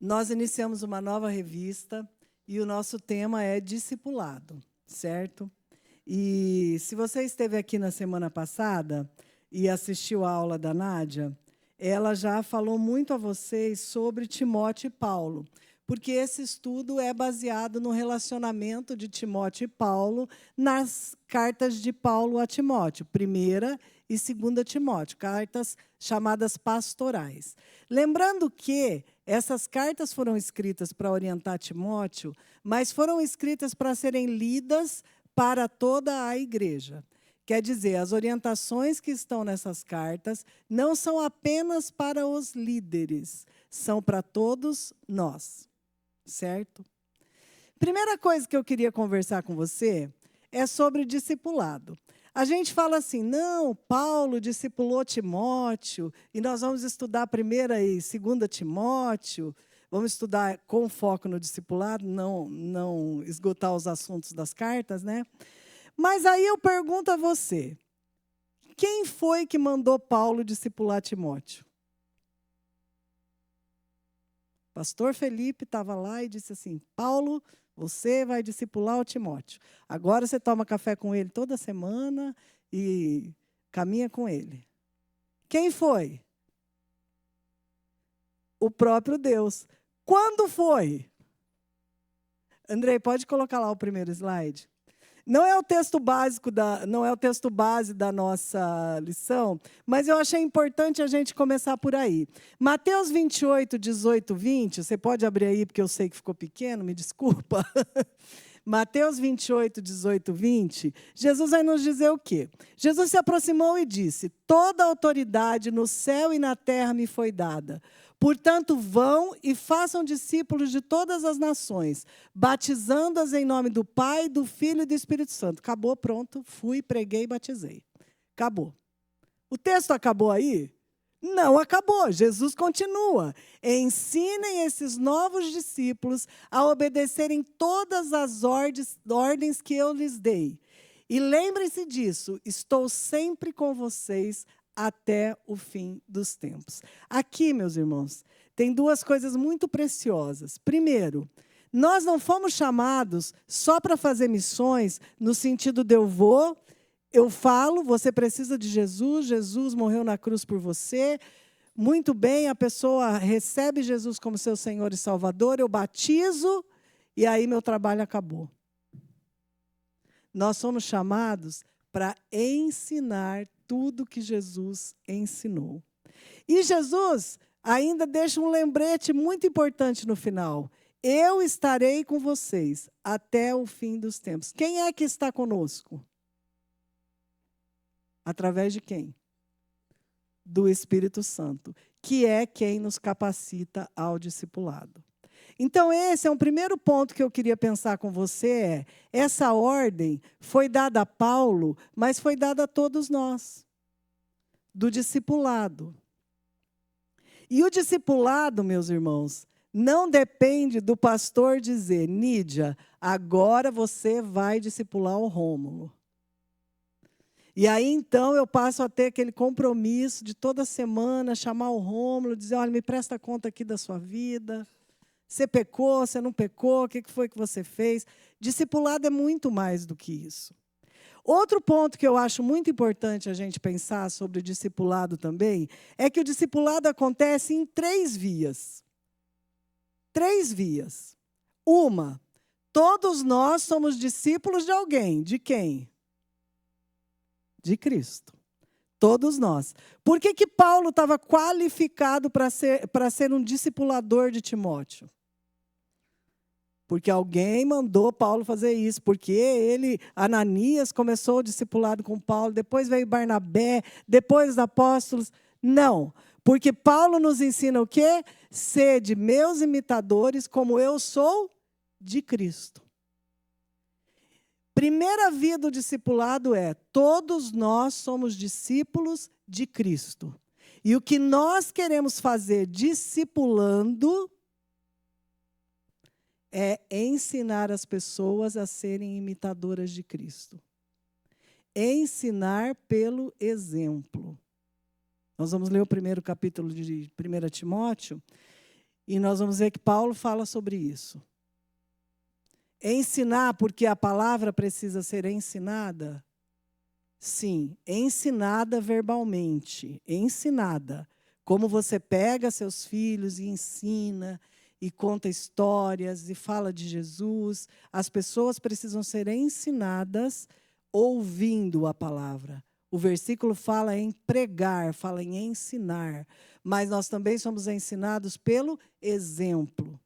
Nós iniciamos uma nova revista e o nosso tema é discipulado, certo? E se você esteve aqui na semana passada e assistiu a aula da Nádia, ela já falou muito a vocês sobre Timóteo e Paulo, porque esse estudo é baseado no relacionamento de Timóteo e Paulo nas cartas de Paulo a Timóteo, 1ª e 2ª Timóteo, cartas chamadas pastorais. Lembrando que essas cartas foram escritas para orientar Timóteo, mas foram escritas para serem lidas para toda a igreja. Quer dizer, as orientações que estão nessas cartas não são apenas para os líderes, são para todos nós, certo? Primeira coisa que eu queria conversar com você é sobre discipulado. A gente fala assim, não, Paulo discipulou Timóteo, e nós vamos estudar 1ª e 2ª Timóteo, vamos estudar com foco no discipulado, não esgotar os assuntos das cartas, né? Mas aí eu pergunto a você, quem foi que mandou Paulo discipular Timóteo? Pastor Felipe estava lá e disse assim, Paulo, você vai discipular o Timóteo. Agora você toma café com ele toda semana e caminha com ele. Quem foi? O próprio Deus. Quando foi? Andrei, pode colocar lá o primeiro slide? Não é o texto base da nossa lição, mas eu achei importante a gente começar por aí. Mateus 28, 18, 20, você pode abrir aí, porque eu sei que ficou pequeno, me desculpa. Mateus 28, 18, 20, Jesus vai nos dizer o quê? Jesus se aproximou e disse, toda autoridade no céu e na terra me foi dada. Portanto, vão e façam discípulos de todas as nações, batizando-as em nome do Pai, do Filho e do Espírito Santo. Acabou, pronto, fui, preguei, batizei. Acabou. O texto acabou aí? Não acabou, Jesus continua. Ensinem esses novos discípulos a obedecerem todas as ordens que eu lhes dei. E lembrem-se disso, estou sempre com vocês até o fim dos tempos. Aqui, meus irmãos, tem duas coisas muito preciosas. Primeiro, nós não fomos chamados só para fazer missões no sentido de eu falo, você precisa de Jesus, Jesus morreu na cruz por você. Muito bem, a pessoa recebe Jesus como seu Senhor e Salvador, eu batizo e aí meu trabalho acabou. Nós somos chamados para ensinar tudo que Jesus ensinou. E Jesus ainda deixa um lembrete muito importante no final. Eu estarei com vocês até o fim dos tempos. Quem é que está conosco? Através de quem? Do Espírito Santo, que é quem nos capacita ao discipulado. Então, esse é um primeiro ponto que eu queria pensar com você, essa ordem foi dada a Paulo, mas foi dada a todos nós, do discipulado. E o discipulado, meus irmãos, não depende do pastor dizer, Nídia, agora você vai discipular o Rômulo. E aí, então, eu passo a ter aquele compromisso de toda semana chamar o Rômulo, dizer, olha, me presta conta aqui da sua vida. Você pecou, você não pecou, o que foi que você fez? Discipulado é muito mais do que isso. Outro ponto que eu acho muito importante a gente pensar sobre o discipulado também, é que o discipulado acontece em 3 vias. 3 vias. Uma, todos nós somos discípulos de alguém. De quem? De Cristo. Todos nós. Por que Paulo estava qualificado para ser um discipulador de Timóteo? Porque alguém mandou Paulo fazer isso, porque Ananias, começou o discipulado com Paulo, depois veio Barnabé, depois os apóstolos. Não, porque Paulo nos ensina o quê? Sede meus imitadores, como eu sou de Cristo. Primeira via do discipulado é, todos nós somos discípulos de Cristo. E o que nós queremos fazer discipulando é ensinar as pessoas a serem imitadoras de Cristo. Ensinar pelo exemplo. Nós vamos ler o 1º capítulo de 1 Timóteo. E nós vamos ver que Paulo fala sobre isso. Ensinar porque a palavra precisa ser ensinada? Sim, ensinada verbalmente, ensinada. Como você pega seus filhos e ensina, e conta histórias, e fala de Jesus. As pessoas precisam ser ensinadas ouvindo a palavra. O versículo fala em pregar, fala em ensinar. Mas nós também somos ensinados pelo exemplo.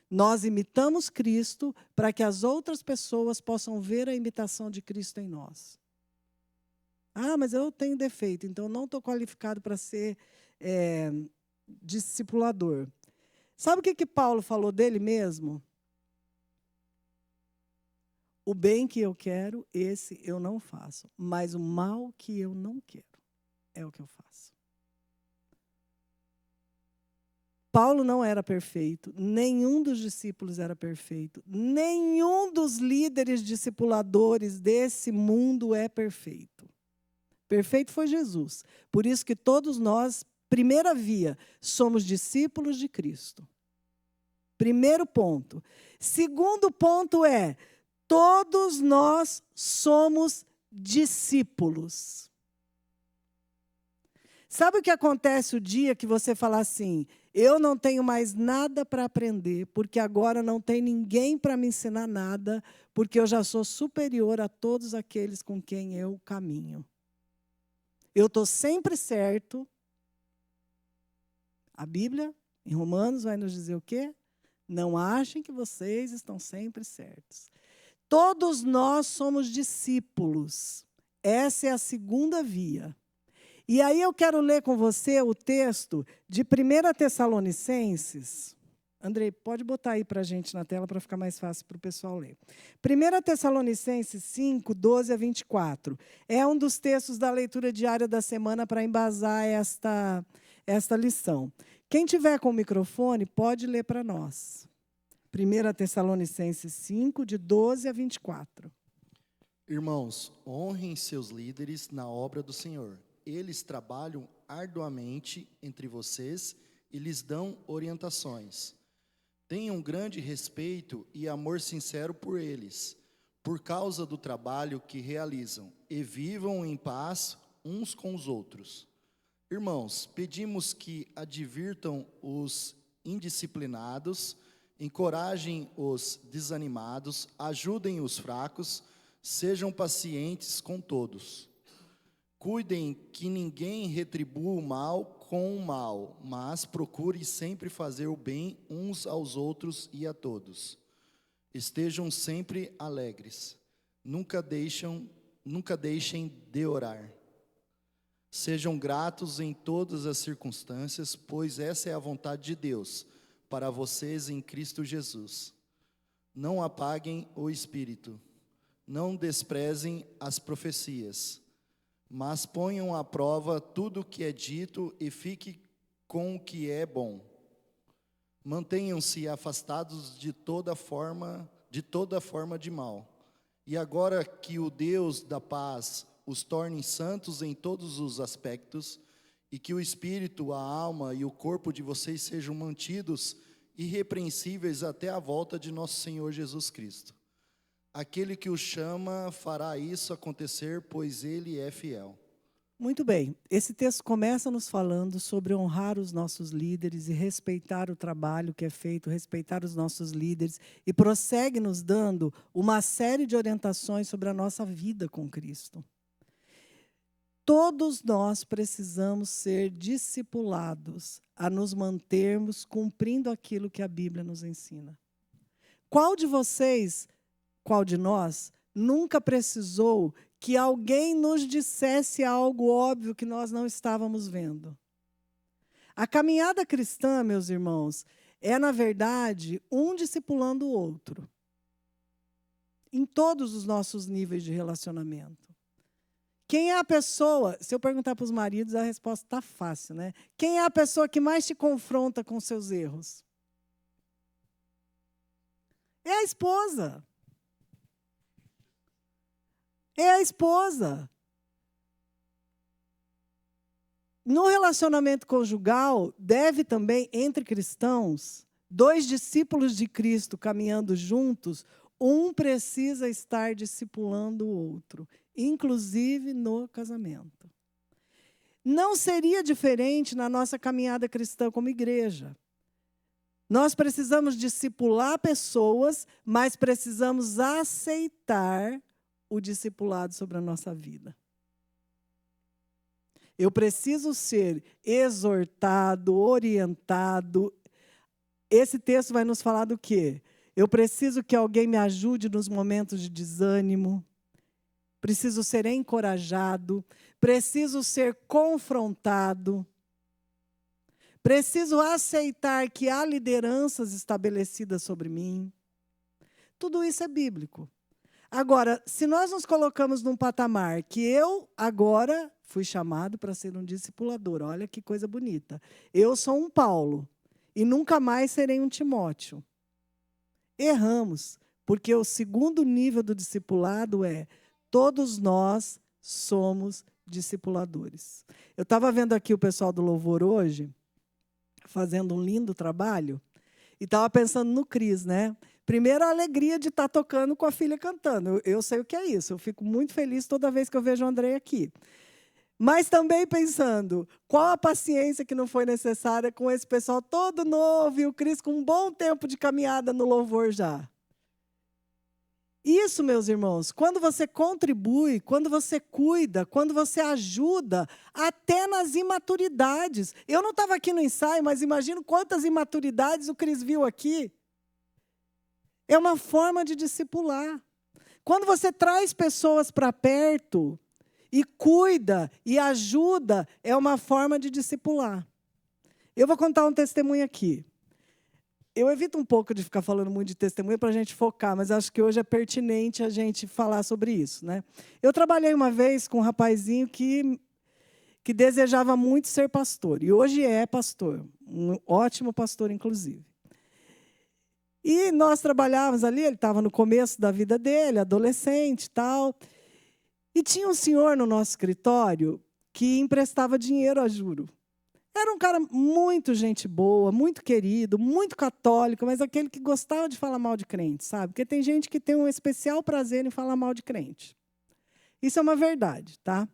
Nós imitamos Cristo para que as outras pessoas possam ver a imitação de Cristo em nós. Ah, mas eu tenho defeito, então não estou qualificado para ser discipulador. Sabe o que Paulo falou dele mesmo? O bem que eu quero, esse eu não faço, mas o mal que eu não quero é o que eu faço. Paulo não era perfeito, nenhum dos discípulos era perfeito, nenhum dos líderes discipuladores desse mundo é perfeito. Perfeito foi Jesus. Por isso que todos nós, primeira via, somos discípulos de Cristo. Primeiro ponto. Segundo ponto é, todos nós somos discípulos. Sabe o que acontece o dia que você fala assim, eu não tenho mais nada para aprender, porque agora não tem ninguém para me ensinar nada, porque eu já sou superior a todos aqueles com quem eu caminho. Eu estou sempre certo. A Bíblia, em Romanos, vai nos dizer o quê? Não achem que vocês estão sempre certos. Todos nós somos discípulos. Essa é a segunda via. E aí eu quero ler com você o texto de 1 Tessalonicenses. Andrei, pode botar aí para a gente na tela para ficar mais fácil para o pessoal ler. 1 Tessalonicenses 5, 12 a 24. É um dos textos da leitura diária da semana para embasar esta lição. Quem tiver com o microfone, pode ler para nós. 1 Tessalonicenses 5, de 12 a 24. Irmãos, honrem seus líderes na obra do Senhor. Eles trabalham arduamente entre vocês e lhes dão orientações. Tenham grande respeito e amor sincero por eles, por causa do trabalho que realizam, e vivam em paz uns com os outros. Irmãos, pedimos que advirtam os indisciplinados, encorajem os desanimados, ajudem os fracos, sejam pacientes com todos. Cuidem que ninguém retribua o mal com o mal, mas procure sempre fazer o bem uns aos outros e a todos. Estejam sempre alegres, nunca deixem de orar. Sejam gratos em todas as circunstâncias, pois essa é a vontade de Deus para vocês em Cristo Jesus. Não apaguem o espírito, não desprezem as profecias, mas ponham à prova tudo o que é dito e fique com o que é bom. Mantenham-se afastados de toda forma de mal. E agora que o Deus da paz os torne santos em todos os aspectos, e que o espírito, a alma e o corpo de vocês sejam mantidos irrepreensíveis até a volta de nosso Senhor Jesus Cristo. Aquele que o chama fará isso acontecer, pois ele é fiel. Muito bem, esse texto começa nos falando sobre honrar os nossos líderes e respeitar o trabalho que é feito, respeitar os nossos líderes, e prossegue nos dando uma série de orientações sobre a nossa vida com Cristo. Todos nós precisamos ser discipulados a nos mantermos cumprindo aquilo que a Bíblia nos ensina. Qual de vocês, qual de nós, nunca precisou que alguém nos dissesse algo óbvio que nós não estávamos vendo? A caminhada cristã, meus irmãos, é, na verdade, um discipulando o outro. Em todos os nossos níveis de relacionamento. Quem é a pessoa, se eu perguntar para os maridos, a resposta está fácil, né? Quem é a pessoa que mais te confronta com seus erros? É a esposa. É a esposa. no relacionamento conjugal, deve também, entre cristãos, 2 discípulos de Cristo caminhando juntos, um precisa estar discipulando o outro, inclusive no casamento. Não seria diferente na nossa caminhada cristã como igreja. Nós precisamos discipular pessoas, mas precisamos aceitar o discipulado sobre a nossa vida. Eu preciso ser exortado, orientado. Esse texto vai nos falar do quê? Eu preciso que alguém me ajude nos momentos de desânimo. Preciso ser encorajado. Preciso ser confrontado. Preciso aceitar que há lideranças estabelecidas sobre mim. Tudo isso é bíblico. Agora, se nós nos colocamos num patamar que eu agora fui chamado para ser um discipulador, olha que coisa bonita. Eu sou um Paulo e nunca mais serei um Timóteo. Erramos, porque o segundo nível do discipulado é todos nós somos discipuladores. Eu estava vendo aqui o pessoal do Louvor hoje, fazendo um lindo trabalho, e estava pensando no Cris, né? Primeiro, a alegria de estar tocando com a filha cantando. Eu sei o que é isso. Eu fico muito feliz toda vez que eu vejo o André aqui. Mas também pensando, qual a paciência que não foi necessária com esse pessoal todo novo e o Cris com um bom tempo de caminhada no louvor já. Isso, meus irmãos, quando você contribui, quando você cuida, quando você ajuda, até nas imaturidades. Eu não estava aqui no ensaio, mas imagino quantas imaturidades o Cris viu aqui. É uma forma de discipular. Quando você traz pessoas para perto e cuida e ajuda, é uma forma de discipular. Eu vou contar um testemunho aqui. Eu evito um pouco de ficar falando muito de testemunho para a gente focar, mas acho que hoje é pertinente a gente falar sobre isso, né? Eu trabalhei uma vez com um rapazinho que desejava muito ser pastor, e hoje é pastor, um ótimo pastor, inclusive. E nós trabalhávamos ali, ele estava no começo da vida dele, adolescente e tal. E tinha um senhor no nosso escritório que emprestava dinheiro a juro. Era um cara muito gente boa, muito querido, muito católico, mas aquele que gostava de falar mal de crente, sabe? Porque tem gente que tem um especial prazer em falar mal de crente. Isso é uma verdade, tá?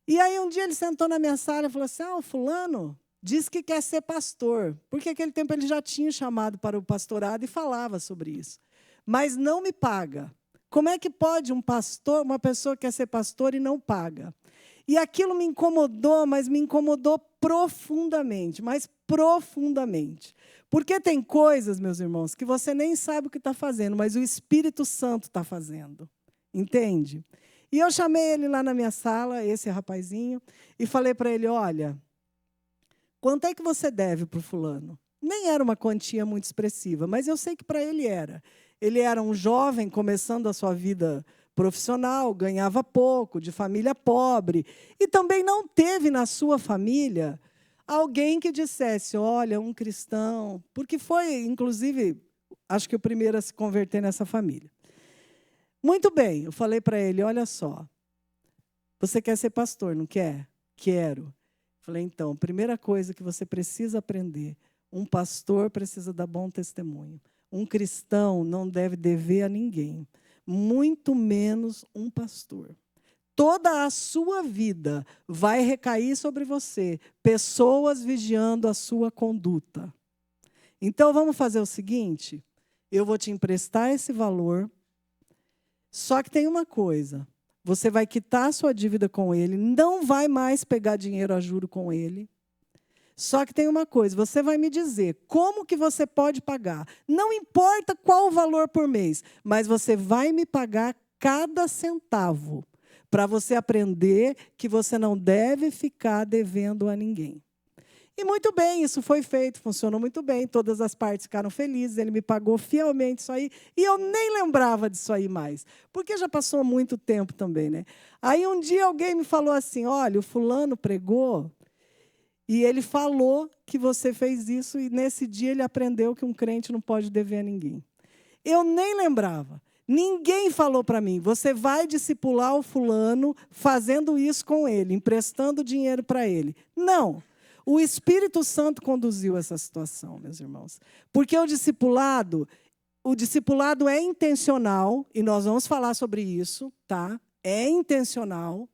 E aí um dia ele sentou na minha sala e falou assim, o fulano diz que quer ser pastor, porque naquele tempo ele já tinha chamado para o pastorado e falava sobre isso. Mas não me paga. Como é que pode um pastor, uma pessoa que quer ser pastor e não paga? E aquilo me incomodou, mas me incomodou profundamente, mas profundamente. Porque tem coisas, meus irmãos, que você nem sabe o que está fazendo, mas o Espírito Santo está fazendo. Entende? E eu chamei ele lá na minha sala, esse rapazinho, e falei para ele, olha, quanto é que você deve para o fulano? Nem era uma quantia muito expressiva, mas eu sei que para ele era. Ele era um jovem começando a sua vida profissional, ganhava pouco, de família pobre, e também não teve na sua família alguém que dissesse, olha, um cristão, porque foi, inclusive, acho que o primeiro a se converter nessa família. Muito bem, eu falei para ele, olha só, você quer ser pastor, não quer? Quero. Falei, então, primeira coisa que você precisa aprender, um pastor precisa dar bom testemunho. Um cristão não deve dever a ninguém, muito menos um pastor. Toda a sua vida vai recair sobre você, pessoas vigiando a sua conduta. Então, vamos fazer o seguinte, eu vou te emprestar esse valor, só que tem uma coisa, você vai quitar a sua dívida com ele, não vai mais pegar dinheiro a juro com ele. Só que tem uma coisa, você vai me dizer como que você pode pagar. Não importa qual o valor por mês, mas você vai me pagar cada centavo para você aprender que você não deve ficar devendo a ninguém. E muito bem, isso foi feito, funcionou muito bem, todas as partes ficaram felizes, ele me pagou fielmente isso aí, e eu nem lembrava disso aí mais, porque já passou muito tempo também, né? Aí um dia alguém me falou assim, olha, o fulano pregou, e ele falou que você fez isso, e nesse dia ele aprendeu que um crente não pode dever a ninguém. Eu nem lembrava. Ninguém falou para mim, você vai discipular o fulano fazendo isso com ele, emprestando dinheiro para ele. Não. O Espírito Santo conduziu essa situação, meus irmãos. Porque o discipulado é intencional, e nós vamos falar sobre isso, tá? É intencional.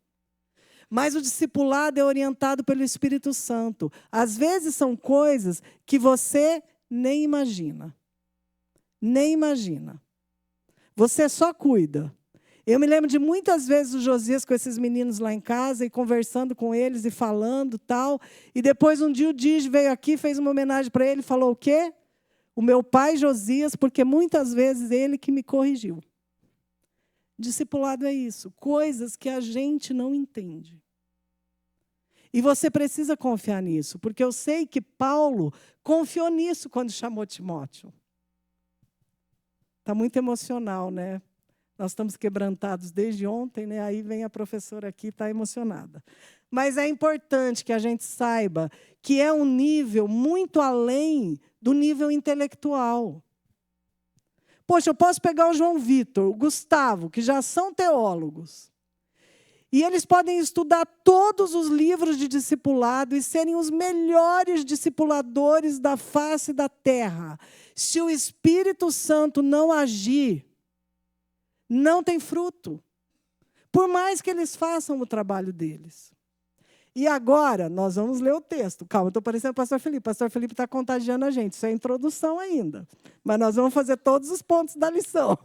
Mas o discipulado é orientado pelo Espírito Santo. Às vezes são coisas que você nem imagina. Nem imagina. Você só cuida. Eu me lembro de muitas vezes o Josias com esses meninos lá em casa e conversando com eles e falando tal. E depois um dia o Digi veio aqui, fez uma homenagem para ele e falou o quê? O meu pai Josias, porque muitas vezes ele que me corrigiu. Discipulado é isso, coisas que a gente não entende. E você precisa confiar nisso, porque eu sei que Paulo confiou nisso quando chamou Timóteo. Está muito emocional, né? Nós estamos quebrantados desde ontem, né? Aí vem a professora aqui, está emocionada. Mas é importante que a gente saiba que é um nível muito além do nível intelectual. Poxa, eu posso pegar o João Vitor, o Gustavo, que já são teólogos. E eles podem estudar todos os livros de discipulado e serem os melhores discipuladores da face da terra. Se o Espírito Santo não agir, não tem fruto. Por mais que eles façam o trabalho deles. E agora, nós vamos ler o texto. Calma, estou parecendo o pastor Felipe. O pastor Felipe está contagiando a gente. Isso é a introdução ainda. Mas nós vamos fazer todos os pontos da lição.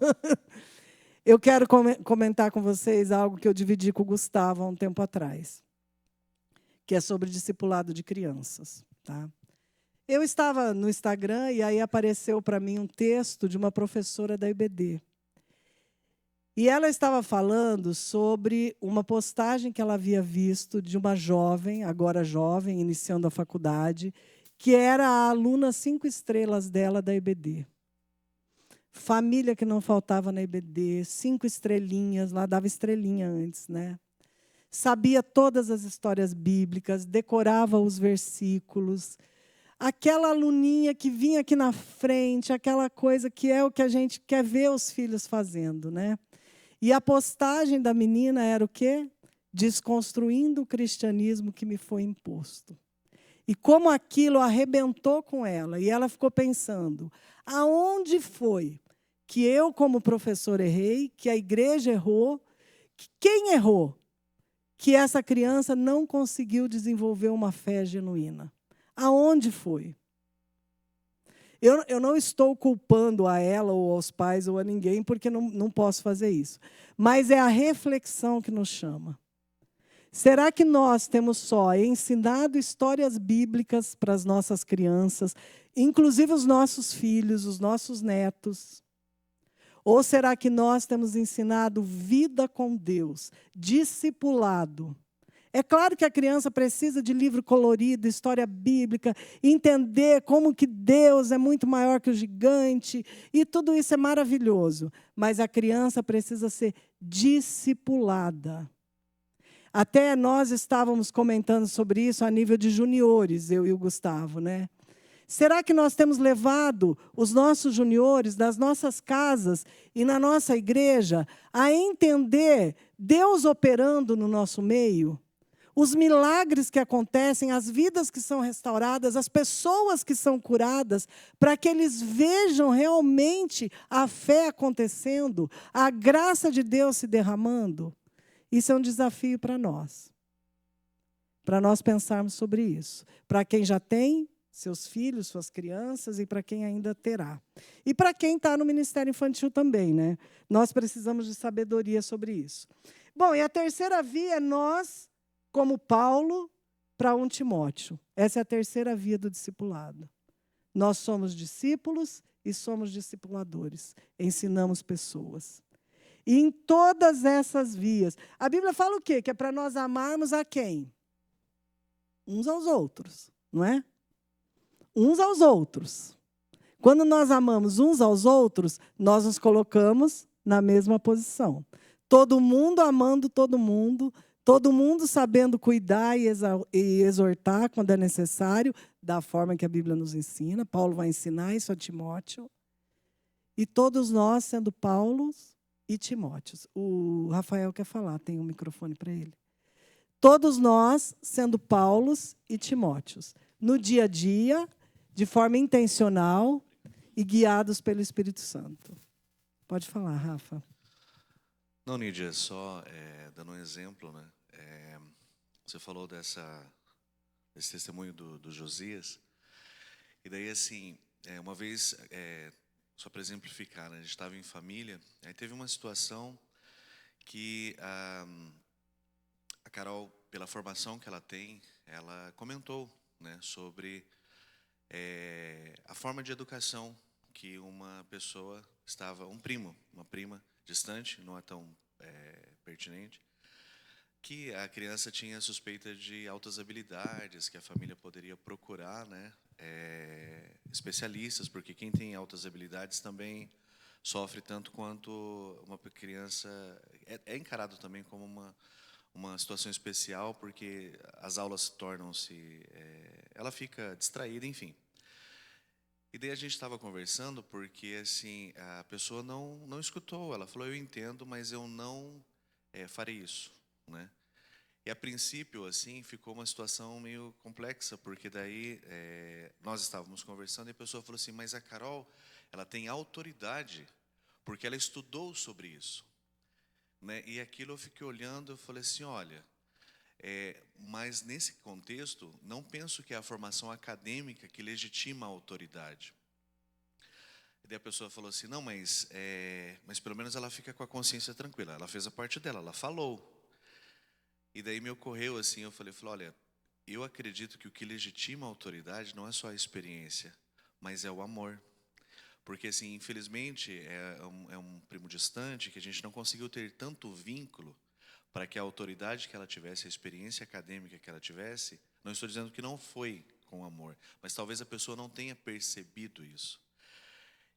Eu quero comentar com vocês algo que eu dividi com o Gustavo há um tempo atrás. Que é sobre discipulado de crianças. Tá? Eu estava no Instagram e aí apareceu para mim um texto de uma professora da IBD. E ela estava falando sobre uma postagem que ela havia visto de uma jovem, agora jovem, iniciando a faculdade, que era a aluna 5 estrelas dela da IBD. Família que não faltava na IBD, 5 estrelinhas, lá dava estrelinha antes, né? Sabia todas as histórias bíblicas, decorava os versículos. Aquela aluninha que vinha aqui na frente, aquela coisa que é o que a gente quer ver os filhos fazendo, né? E a postagem da menina era o quê? Desconstruindo o cristianismo que me foi imposto. E como aquilo arrebentou com ela, e ela ficou pensando, aonde foi que eu, como professor, errei, que a igreja errou, que quem errou? Que essa criança não conseguiu desenvolver uma fé genuína. Aonde foi? Eu não estou culpando a ela ou aos pais ou a ninguém, porque não posso fazer isso. Mas é a reflexão que nos chama. Será que nós temos só ensinado histórias bíblicas para as nossas crianças, inclusive os nossos filhos, os nossos netos? Ou será que nós temos ensinado vida com Deus, discipulado? É claro que a criança precisa de livro colorido, história bíblica, entender como que Deus é muito maior que o gigante, e tudo isso é maravilhoso. Mas a criança precisa ser discipulada. Até nós estávamos comentando sobre isso a nível de juniores, eu e o Gustavo, né? Será que nós temos levado os nossos juniores das nossas casas e na nossa igreja a entender Deus operando no nosso meio? Os milagres que acontecem, as vidas que são restauradas, as pessoas que são curadas, para que eles vejam realmente a fé acontecendo, a graça de Deus se derramando. Isso é um desafio para nós pensarmos sobre isso. Para quem já tem seus filhos, suas crianças, e para quem ainda terá. E para quem está no ministério infantil também, né? Nós precisamos de sabedoria sobre isso. Bom, e a terceira via é nós, como Paulo, para um Timóteo. Essa é a terceira via do discipulado. Nós somos discípulos e somos discipuladores. Ensinamos pessoas. E em todas essas vias. A Bíblia fala o quê? Que é para nós amarmos a quem? Uns aos outros, não é? Uns aos outros. Quando nós amamos uns aos outros, nós nos colocamos na mesma posição. Todo mundo amando todo mundo sabendo cuidar e exortar quando é necessário, da forma que a Bíblia nos ensina. Paulo vai ensinar isso a Timóteo. E todos nós, sendo Paulos, e Timóteos. O Rafael quer falar, tem um microfone para ele. Todos nós, sendo Paulos e Timóteos, no dia a dia, de forma intencional e guiados pelo Espírito Santo. Pode falar, Rafa. Não, Nídia, só dando um exemplo, né? Você falou desse testemunho do Josias, e daí, assim, uma vez, só para exemplificar, né, a gente estava em família, aí teve uma situação que a Carol, pela formação que ela tem, ela comentou, né, sobre a forma de educação que uma pessoa estava, uma prima distante, não é tão pertinente, que a criança tinha suspeita de altas habilidades, que a família poderia procurar, né, especialistas, porque quem tem altas habilidades também sofre tanto quanto uma criança. É encarado também como uma situação especial, porque as aulas tornam-se. Ela fica distraída, enfim. E daí a gente estava conversando, porque assim a pessoa não escutou. Ela falou: eu entendo, mas eu não farei isso, né? E a princípio, assim, ficou uma situação meio complexa, porque daí nós estávamos conversando e a pessoa falou assim: mas a Carol, ela tem autoridade, porque ela estudou sobre isso, né? E aquilo eu fiquei olhando, eu falei assim: olha, mas nesse contexto, não penso que é a formação acadêmica que legitima a autoridade. E daí a pessoa falou assim: não, mas pelo menos ela fica com a consciência tranquila, ela fez a parte dela, ela falou. E daí me ocorreu assim, eu falei, olha, eu acredito que o que legitima a autoridade não é só a experiência, mas é o amor. Porque, assim, infelizmente, é um primo distante que a gente não conseguiu ter tanto vínculo para que a autoridade que ela tivesse, a experiência acadêmica que ela tivesse, não estou dizendo que não foi com amor, mas talvez a pessoa não tenha percebido isso.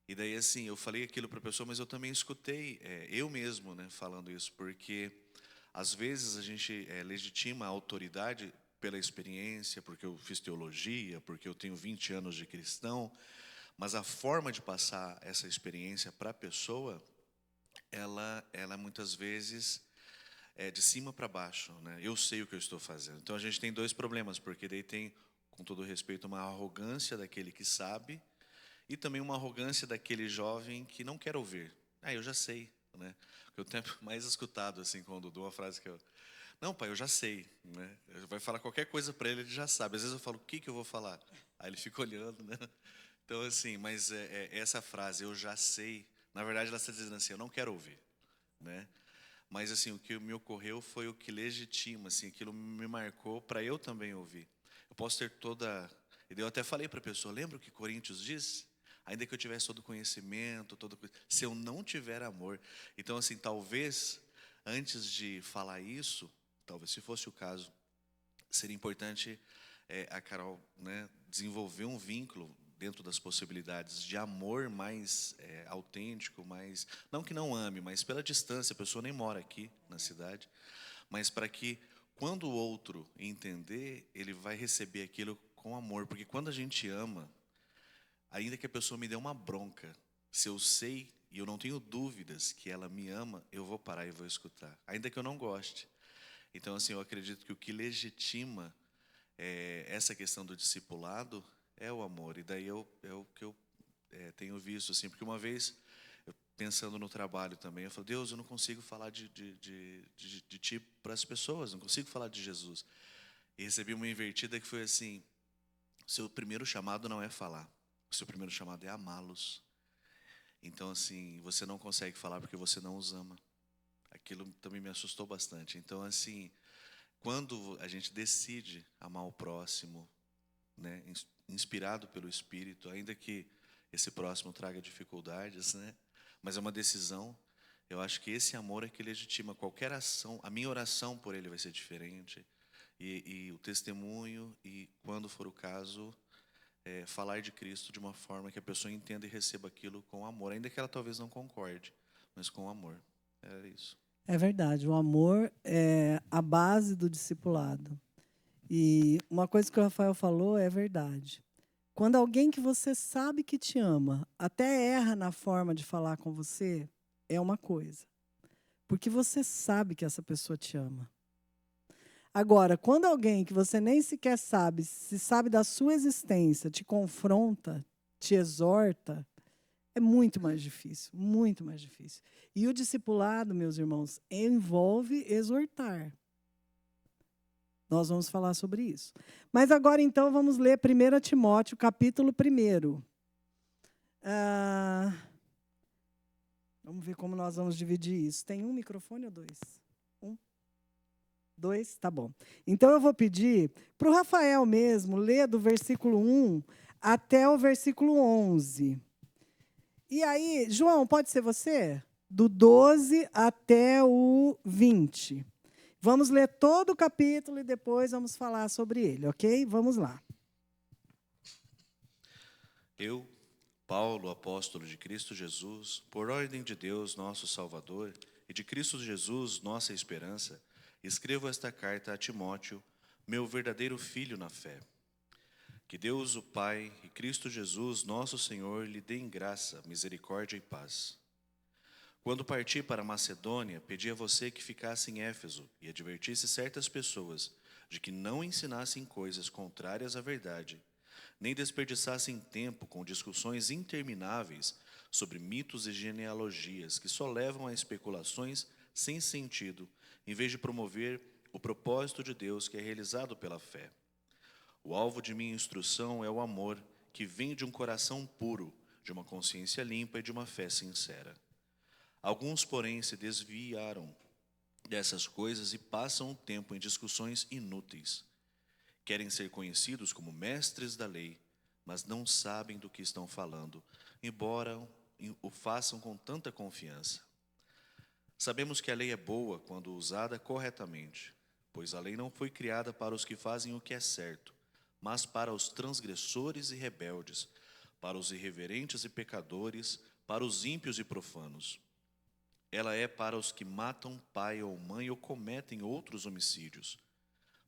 E daí, assim, eu falei aquilo para a pessoa, mas eu também escutei, eu mesmo, né, falando isso, porque às vezes a gente legitima a autoridade pela experiência, porque eu fiz teologia, porque eu tenho 20 anos de cristão, mas a forma de passar essa experiência para a pessoa, ela muitas vezes é de cima para baixo, né? Eu sei o que eu estou fazendo. Então a gente tem dois problemas, porque daí tem, com todo respeito, uma arrogância daquele que sabe e também uma arrogância daquele jovem que não quer ouvir. Eu já sei, né? Eu tenho mais escutado assim quando dou uma frase que eu: não, pai, eu já sei, né? Vai falar qualquer coisa para ele, ele já sabe. Às vezes eu falo: o que eu vou falar? Aí ele fica olhando, né? Então, assim, mas essa frase, eu já sei, na verdade ela está dizendo assim: eu não quero ouvir, né? Mas, assim, o que me ocorreu foi o que legitima, assim, aquilo me marcou para eu também ouvir. Eu posso ter toda... E eu até falei para a pessoa: lembra o que Coríntios diz? Ainda que eu tivesse todo conhecimento, se eu não tiver amor. Então, assim, talvez, antes de falar isso, talvez se fosse o caso, seria importante a Carol, né, desenvolver um vínculo dentro das possibilidades de amor mais autêntico, mais, não que não ame, mas pela distância, a pessoa nem mora aqui na cidade, mas para que quando o outro entender, ele vai receber aquilo com amor, porque quando a gente ama, ainda que a pessoa me dê uma bronca, se eu sei e eu não tenho dúvidas que ela me ama, eu vou parar e vou escutar, ainda que eu não goste. Então, assim, eu acredito que o que legitima essa questão do discipulado é o amor. E daí é o que eu tenho visto, assim, porque uma vez, pensando no trabalho também, eu falei: Deus, eu não consigo falar de ti para as pessoas, não consigo falar de Jesus. E recebi uma invertida que foi assim: o seu primeiro chamado não é falar, o seu primeiro chamado é amá-los. Então, assim, você não consegue falar porque você não os ama. Aquilo também me assustou bastante. Então, assim, quando a gente decide amar o próximo, né, inspirado pelo Espírito, ainda que esse próximo traga dificuldades, né, mas é uma decisão. Eu acho que esse amor é que legitima qualquer ação. A minha oração por ele vai ser diferente, e o testemunho, e quando for o caso, falar de Cristo de uma forma que a pessoa entenda e receba aquilo com amor, ainda que ela talvez não concorde, mas com amor. É isso. É verdade, o amor é a base do discipulado. E uma coisa que o Rafael falou é verdade. Quando alguém que você sabe que te ama, até erra na forma de falar com você, é uma coisa. porque você sabe que essa pessoa te ama. Agora, quando alguém que você nem sequer sabe, se sabe da sua existência, te confronta, te exorta, é muito mais difícil, muito mais difícil. E o discipulado, meus irmãos, envolve exortar. Nós vamos falar sobre isso. Mas agora, então, vamos ler 1 Timóteo, capítulo 1. Vamos ver como nós vamos dividir isso. Tem um microfone ou dois? Um? Dois? Tá bom. Então, eu vou pedir para o Rafael mesmo ler do versículo 1 até o versículo 11. E aí, João, pode ser você? Do 12 até o 20. Vamos ler todo o capítulo e depois vamos falar sobre ele, ok? Vamos lá. Eu, Paulo, apóstolo de Cristo Jesus, por ordem de Deus, nosso Salvador, e de Cristo Jesus, nossa esperança, escrevo esta carta a Timóteo, meu verdadeiro filho na fé. Que Deus, o Pai, e Cristo Jesus, nosso Senhor, lhe dêem graça, misericórdia e paz. Quando parti para a Macedônia, pedi a você que ficasse em Éfeso e advertisse certas pessoas de que não ensinassem coisas contrárias à verdade, nem desperdiçassem tempo com discussões intermináveis sobre mitos e genealogias que só levam a especulações sem sentido, em vez de promover o propósito de Deus que é realizado pela fé. O alvo de minha instrução é o amor que vem de um coração puro, de uma consciência limpa e de uma fé sincera. Alguns, porém, se desviaram dessas coisas e passam o tempo em discussões inúteis. Querem ser conhecidos como mestres da lei, mas não sabem do que estão falando, embora o façam com tanta confiança. Sabemos que a lei é boa quando usada corretamente, pois a lei não foi criada para os que fazem o que é certo, mas para os transgressores e rebeldes, para os irreverentes e pecadores, para os ímpios e profanos. Ela é para os que matam pai ou mãe ou cometem outros homicídios,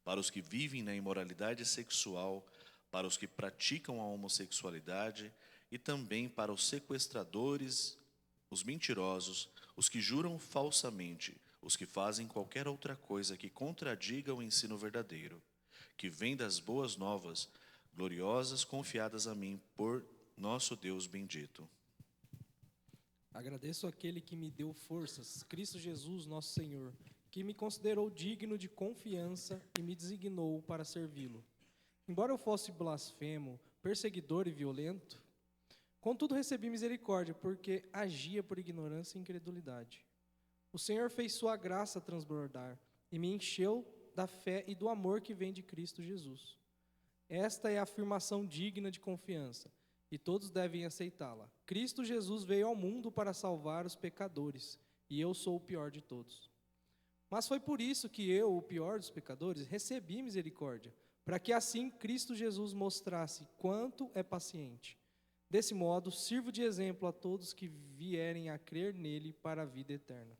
para os que vivem na imoralidade sexual, para os que praticam a homossexualidade e também para os sequestradores, os mentirosos, os que juram falsamente, os que fazem qualquer outra coisa que contradiga o ensino verdadeiro, que vem das boas novas, gloriosas, confiadas a mim por nosso Deus bendito. Agradeço àquele que me deu forças, Cristo Jesus, nosso Senhor, que me considerou digno de confiança e me designou para servi-lo. Embora eu fosse blasfemo, perseguidor e violento, contudo recebi misericórdia, porque agia por ignorância e incredulidade. O Senhor fez sua graça transbordar e me encheu da fé e do amor que vem de Cristo Jesus. Esta é a afirmação digna de confiança, e todos devem aceitá-la. Cristo Jesus veio ao mundo para salvar os pecadores, e eu sou o pior de todos. Mas foi por isso que eu, o pior dos pecadores, recebi misericórdia, para que assim Cristo Jesus mostrasse quanto é paciente. Desse modo, sirvo de exemplo a todos que vierem a crer nele para a vida eterna.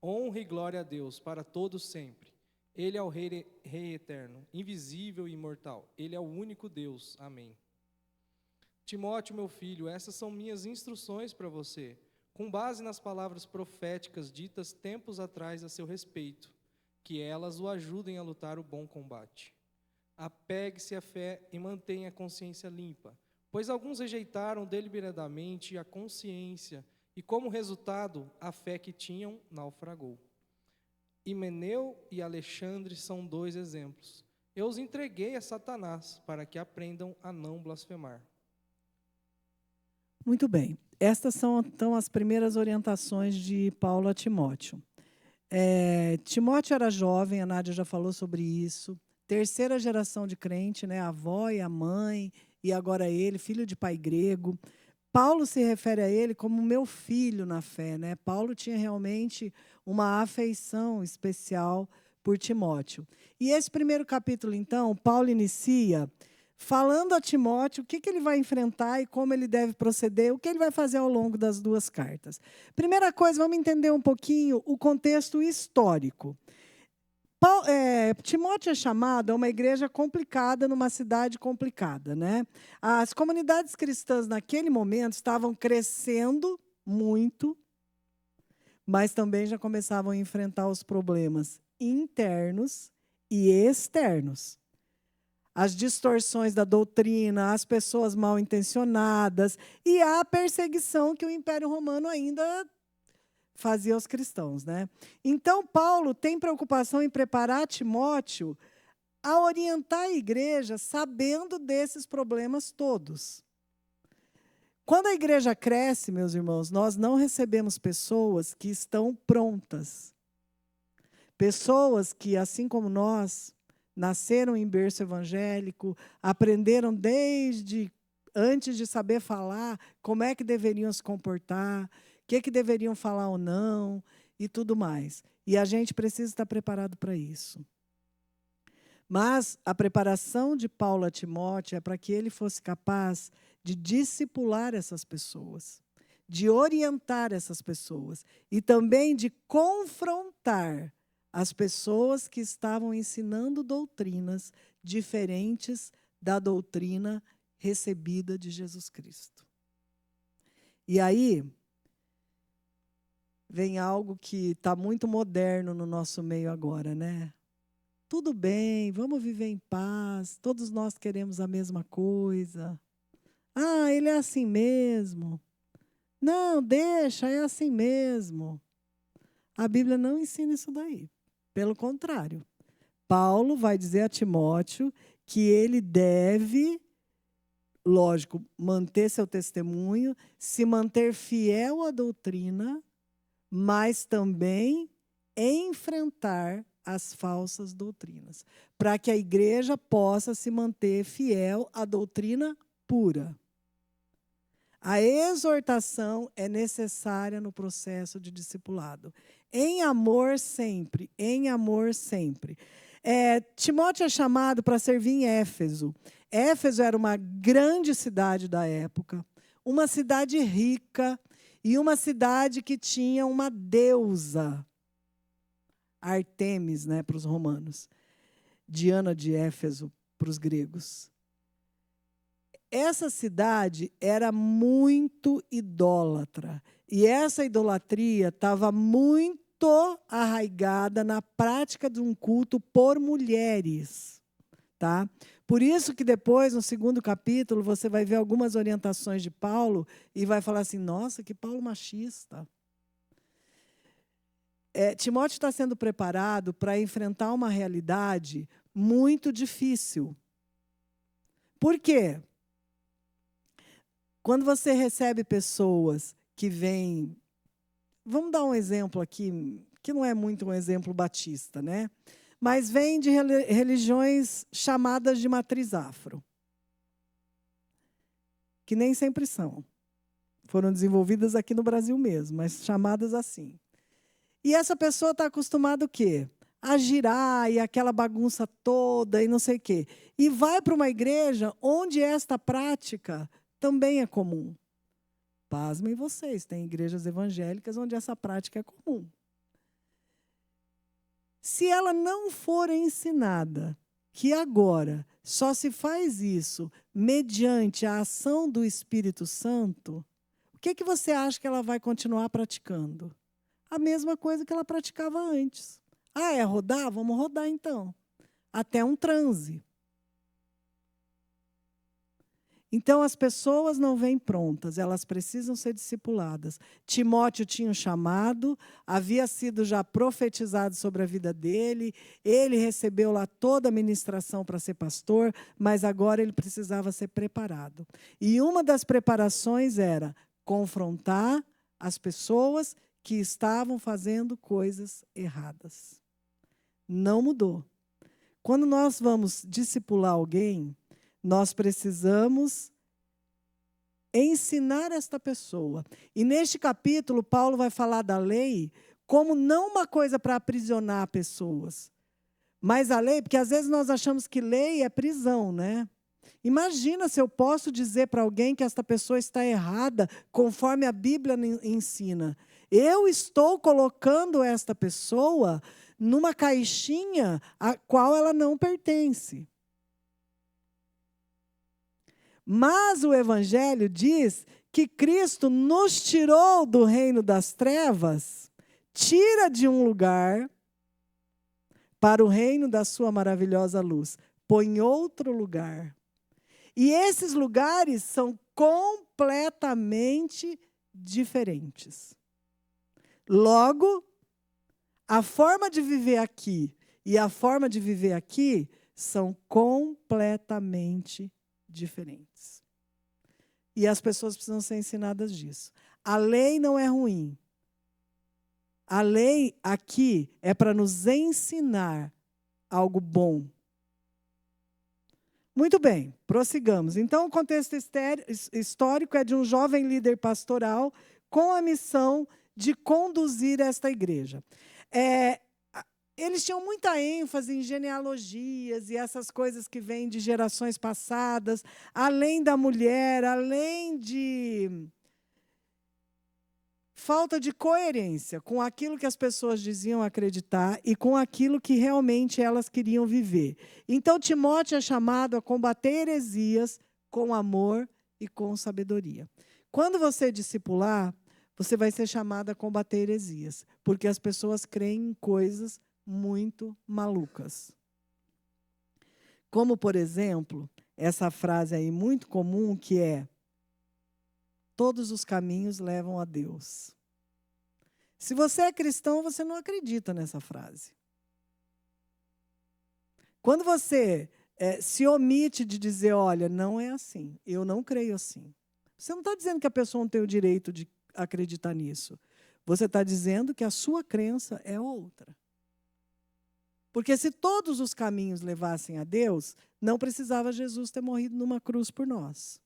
Honra e glória a Deus para todos sempre. Ele é o Rei eterno, invisível e imortal. Ele é o único Deus. Amém. Timóteo, meu filho, essas são minhas instruções para você, com base nas palavras proféticas ditas tempos atrás a seu respeito, que elas o ajudem a lutar o bom combate. Apegue-se à fé e mantenha a consciência limpa, pois alguns rejeitaram deliberadamente a consciência e, como resultado, a fé que tinham naufragou. Himeneu e Alexandre são 2 exemplos. Eu os entreguei a Satanás para que aprendam a não blasfemar. Muito bem. Estas são, então, as primeiras orientações de Paulo a Timóteo. Timóteo era jovem, a Nádia já falou sobre isso. Terceira geração de crente, né? A avó e a mãe, e agora ele, filho de pai grego. Paulo se refere a ele como meu filho na fé, né? Paulo tinha realmente uma afeição especial por Timóteo. E esse primeiro capítulo, então, Paulo inicia falando a Timóteo o que ele vai enfrentar e como ele deve proceder, o que ele vai fazer ao longo das 2 cartas. Primeira coisa, vamos entender um pouquinho o contexto histórico. Timóteo é chamado a uma igreja complicada numa cidade complicada, né? As comunidades cristãs naquele momento estavam crescendo muito, mas também já começavam a enfrentar os problemas internos e externos. As distorções da doutrina, as pessoas mal intencionadas e a perseguição que o Império Romano ainda fazia aos cristãos, né? Então, Paulo tem preocupação em preparar Timóteo a orientar a igreja sabendo desses problemas todos. Quando a igreja cresce, meus irmãos, nós não recebemos pessoas que estão prontas. Pessoas que, assim como nós, nasceram em berço evangélico, aprenderam desde antes de saber falar como é que deveriam se comportar, o que deveriam falar ou não, e tudo mais. E a gente precisa estar preparado para isso. Mas a preparação de Paulo a Timóteo é para que ele fosse capaz de discipular essas pessoas, de orientar essas pessoas e também de confrontar as pessoas que estavam ensinando doutrinas diferentes da doutrina recebida de Jesus Cristo. E aí vem algo que está muito moderno no nosso meio agora, né? Tudo bem, vamos viver em paz, todos nós queremos a mesma coisa. Ah, ele é assim mesmo. Não, deixa, é assim mesmo. A Bíblia não ensina isso daí. Pelo contrário, Paulo vai dizer a Timóteo que ele deve, lógico, manter seu testemunho, se manter fiel à doutrina, mas também enfrentar as falsas doutrinas, para que a igreja possa se manter fiel à doutrina pura. A exortação é necessária no processo de discipulado. Em amor sempre, em amor sempre. Timóteo é chamado para servir em Éfeso. Éfeso era uma grande cidade da época, uma cidade rica e uma cidade que tinha uma deusa, Artemis, né, para os romanos, Diana de Éfeso para os gregos. Essa cidade era muito idólatra. E essa idolatria estava muito arraigada na prática de um culto por mulheres. Tá? Por isso que depois, no 2º capítulo, você vai ver algumas orientações de Paulo e vai falar assim, nossa, que Paulo machista. Timóteo está sendo preparado para enfrentar uma realidade muito difícil. Por quê? Quando você recebe pessoas que vêm... Vamos dar um exemplo aqui, que não é muito um exemplo batista, né? Mas vêm de religiões chamadas de matriz afro. Que nem sempre são. Foram desenvolvidas aqui no Brasil mesmo, mas chamadas assim. E essa pessoa está acostumada o quê? A girar e aquela bagunça toda e não sei o quê. E vai para uma igreja onde esta prática também é comum. Pasmem vocês, tem igrejas evangélicas onde essa prática é comum. Se ela não for ensinada que agora só se faz isso mediante a ação do Espírito Santo, o que você acha que ela vai continuar praticando? A mesma coisa que ela praticava antes. Ah, é rodar? Vamos rodar então. Até um transe. Então, as pessoas não vêm prontas, elas precisam ser discipuladas. Timóteo tinha um chamado, havia sido já profetizado sobre a vida dele, ele recebeu lá toda a ministração para ser pastor, mas agora ele precisava ser preparado. E uma das preparações era confrontar as pessoas que estavam fazendo coisas erradas. Não mudou. Quando nós vamos discipular alguém, nós precisamos ensinar esta pessoa. E neste capítulo, Paulo vai falar da lei como não uma coisa para aprisionar pessoas, mas a lei, porque às vezes nós achamos que lei é prisão, né? Imagina se eu posso dizer para alguém que esta pessoa está errada, conforme a Bíblia ensina. Eu estou colocando esta pessoa numa caixinha a qual ela não pertence. Mas o Evangelho diz que Cristo nos tirou do reino das trevas, tira de um lugar para o reino da sua maravilhosa luz. Põe em outro lugar. E esses lugares são completamente diferentes. Logo, a forma de viver aqui e a forma de viver aqui são completamente diferentes. E as pessoas precisam ser ensinadas disso. A lei não é ruim. A lei aqui é para nos ensinar algo bom. Muito bem, prossigamos. Então, o contexto histórico é de um jovem líder pastoral com a missão de conduzir esta igreja. Eles tinham muita ênfase em genealogias e essas coisas que vêm de gerações passadas, além da mulher, além de falta de coerência com aquilo que as pessoas diziam acreditar e com aquilo que realmente elas queriam viver. Então, Timóteo é chamado a combater heresias com amor e com sabedoria. Quando você discipular, você vai ser chamado a combater heresias, porque as pessoas creem em coisas muito malucas. Como, por exemplo, essa frase aí muito comum que é: todos os caminhos levam a Deus. Se você é cristão, você não acredita nessa frase. Quando você se omite de dizer, olha, não é assim, eu não creio assim. Você não está dizendo que a pessoa não tem o direito de acreditar nisso. Você está dizendo que a sua crença é outra. Porque se todos os caminhos levassem a Deus, não precisava Jesus ter morrido numa cruz por nós.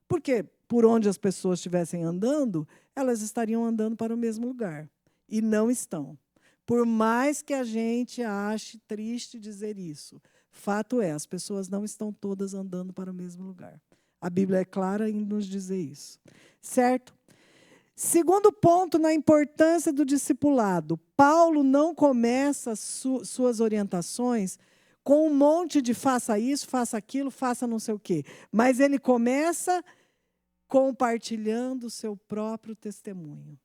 Porque por onde as pessoas estivessem andando, elas estariam andando para o mesmo lugar. E não estão. Por mais que a gente ache triste dizer isso, fato é, as pessoas não estão todas andando para o mesmo lugar. A Bíblia é clara em nos dizer isso. Certo? Segundo ponto na importância do discipulado, Paulo não começa suas orientações com um monte de faça isso, faça aquilo, faça não sei o quê. Mas ele começa compartilhando o seu próprio testemunho.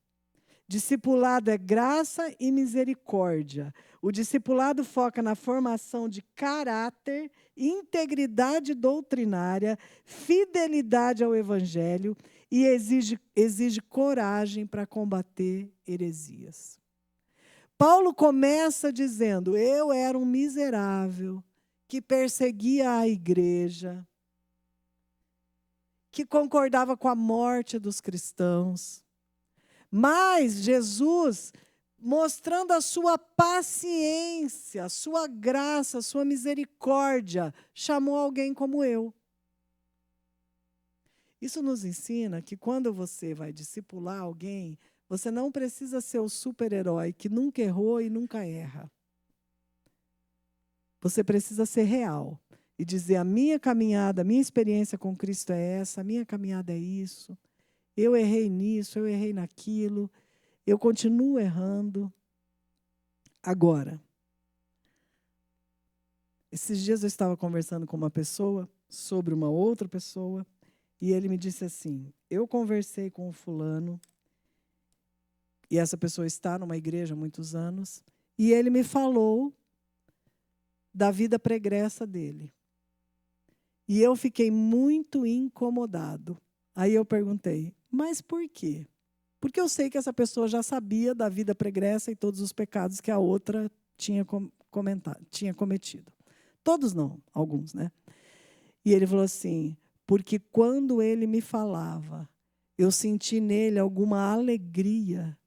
Discipulado é graça e misericórdia. O discipulado foca na formação de caráter, integridade doutrinária, fidelidade ao evangelho e exige coragem para combater heresias. Paulo começa dizendo: eu era um miserável que perseguia a igreja, que concordava com a morte dos cristãos. Mas Jesus, mostrando a sua paciência, a sua graça, a sua misericórdia, chamou alguém como eu. Isso nos ensina que quando você vai discipular alguém, você não precisa ser o super-herói que nunca errou e nunca erra. Você precisa ser real e dizer: a minha caminhada, a minha experiência com Cristo é essa, a minha caminhada é isso. Eu errei nisso, eu errei naquilo, eu continuo errando. Agora, esses dias eu estava conversando com uma pessoa sobre uma outra pessoa e ele me disse assim: eu conversei com o fulano e essa pessoa está numa igreja há muitos anos e ele me falou da vida pregressa dele. E eu fiquei muito incomodado. Aí eu perguntei: mas por quê? Porque eu sei que essa pessoa já sabia da vida pregressa e todos os pecados que a outra tinha cometido. Todos não, alguns, né? E ele falou assim: porque quando ele me falava, eu senti nele alguma alegria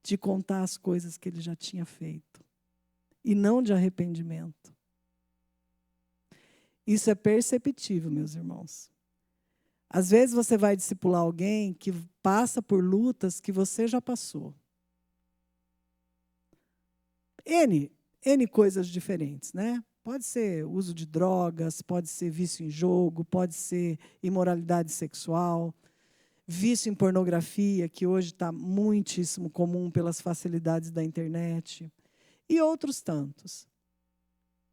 de contar as coisas que ele já tinha feito. E não de arrependimento. Isso é perceptível, meus irmãos. Às vezes você vai discipular alguém que passa por lutas que você já passou. N coisas diferentes, né? Pode ser uso de drogas, pode ser vício em jogo, pode ser imoralidade sexual, vício em pornografia, que hoje está muitíssimo comum pelas facilidades da internet, e outros tantos.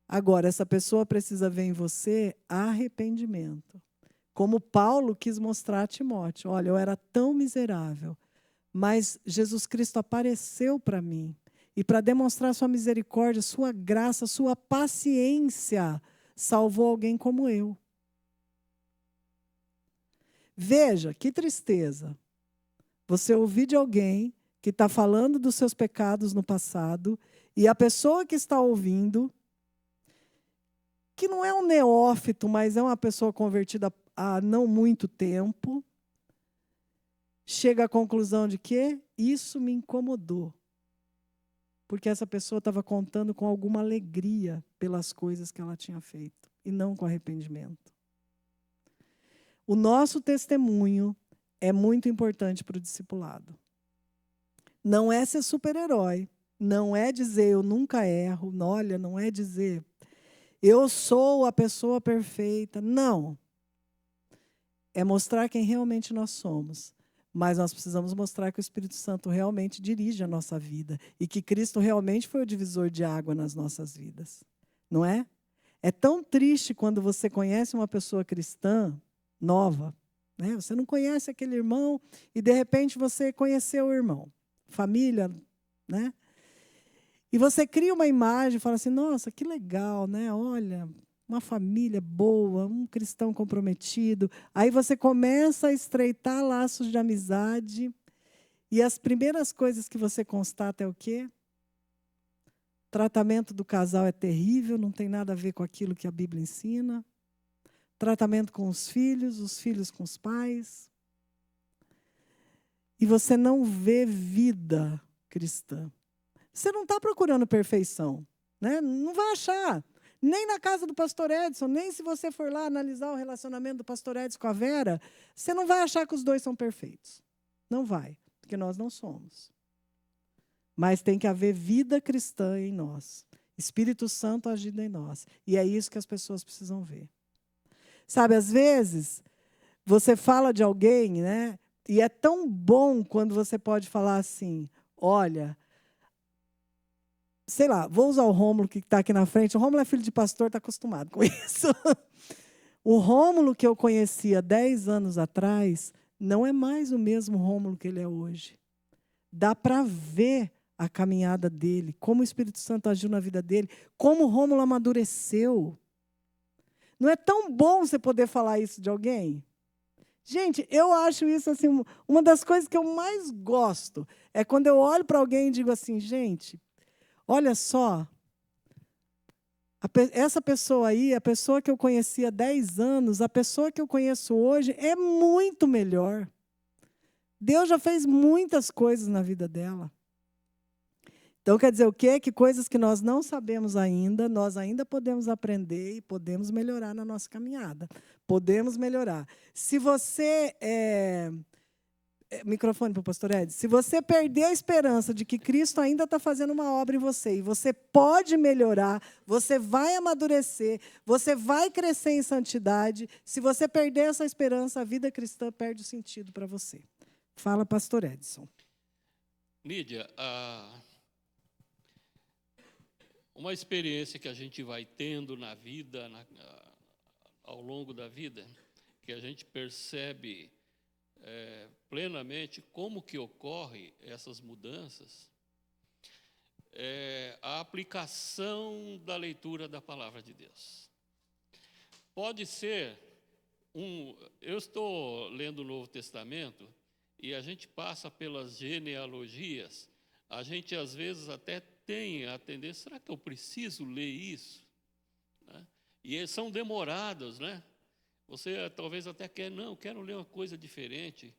Agora, essa pessoa precisa ver em você arrependimento. Como Paulo quis mostrar a Timóteo: olha, eu era tão miserável, mas Jesus Cristo apareceu para mim. E para demonstrar sua misericórdia, sua graça, sua paciência, salvou alguém como eu. Veja, que tristeza. Você ouvir de alguém que está falando dos seus pecados no passado, e a pessoa que está ouvindo, que não é um neófito, mas é uma pessoa convertida há não muito tempo, chega à conclusão de que isso me incomodou. Porque essa pessoa estava contando com alguma alegria pelas coisas que ela tinha feito, e não com arrependimento. O nosso testemunho é muito importante para o discipulado. Não é ser super-herói, não é dizer eu nunca erro, olha, não é dizer eu sou a pessoa perfeita. Não. É mostrar quem realmente nós somos. Mas nós precisamos mostrar que o Espírito Santo realmente dirige a nossa vida e que Cristo realmente foi o divisor de água nas nossas vidas. Não é? É tão triste quando você conhece uma pessoa cristã nova, né? Você não conhece aquele irmão e, de repente, você conheceu o irmão. Família, né? E você cria uma imagem e fala assim, nossa, que legal, né? Olha, uma família boa, um cristão comprometido. Aí você começa a estreitar laços de amizade e as primeiras coisas que você constata é o quê? O tratamento do casal é terrível, não tem nada a ver com aquilo que a Bíblia ensina. Tratamento com os filhos com os pais. E você não vê vida cristã. Você não está procurando perfeição, né? Não vai achar. Nem na casa do pastor Edson, nem se você for lá analisar o relacionamento do pastor Edson com a Vera, você não vai achar que os dois são perfeitos. Não vai, porque nós não somos. Mas tem que haver vida cristã em nós. Espírito Santo agindo em nós. E é isso que as pessoas precisam ver. Sabe, às vezes, você fala de alguém, né? E é tão bom quando você pode falar assim, olha, sei lá, vou usar o Rômulo que está aqui na frente. O Rômulo é filho de pastor, está acostumado com isso. O Rômulo que eu conhecia 10 anos atrás não é mais o mesmo Rômulo que ele é hoje. Dá para ver a caminhada dele, como o Espírito Santo agiu na vida dele, como o Rômulo amadureceu. Não é tão bom você poder falar isso de alguém? Gente, eu acho isso assim, uma das coisas que eu mais gosto. É quando eu olho para alguém e digo assim, gente, olha só, essa pessoa aí, a pessoa que eu conhecia há 10 anos, a pessoa que eu conheço hoje é muito melhor. Deus já fez muitas coisas na vida dela. Então, quer dizer o quê? Que coisas que nós não sabemos ainda, nós ainda podemos aprender e podemos melhorar na nossa caminhada. Podemos melhorar. Se você... Microfone para o pastor Ed. Se você perder a esperança de que Cristo ainda está fazendo uma obra em você, e você pode melhorar, você vai amadurecer, você vai crescer em santidade, se você perder essa esperança, a vida cristã perde o sentido para você. Fala, pastor Edson. Lídia, uma experiência que a gente vai tendo na vida, ao longo da vida, que a gente percebe plenamente como que ocorre essas mudanças, a aplicação da leitura da palavra de Deus. Pode ser eu estou lendo o Novo Testamento e a gente passa pelas genealogias, a gente às vezes até tem a tendência, será que eu preciso ler isso? Né? E são demorados, né? Você talvez até quero ler uma coisa diferente,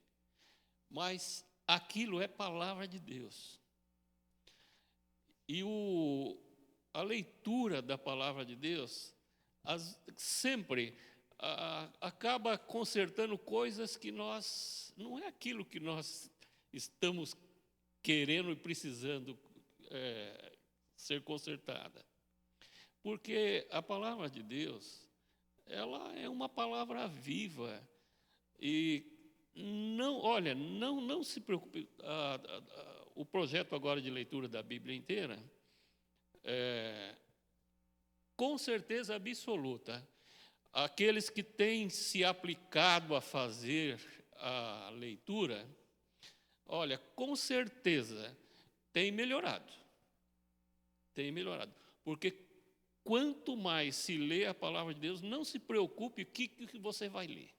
mas aquilo é palavra de Deus. E a leitura da palavra de Deus sempre acaba consertando coisas que não é aquilo que nós estamos querendo e precisando ser consertada. Porque a palavra de Deus, ela é uma palavra viva e não se preocupe. O projeto agora de leitura da Bíblia inteira, com certeza absoluta, aqueles que têm se aplicado a fazer a leitura, olha, com certeza tem melhorado. Tem melhorado. Porque quanto mais se lê a palavra de Deus, não se preocupe o que você vai ler.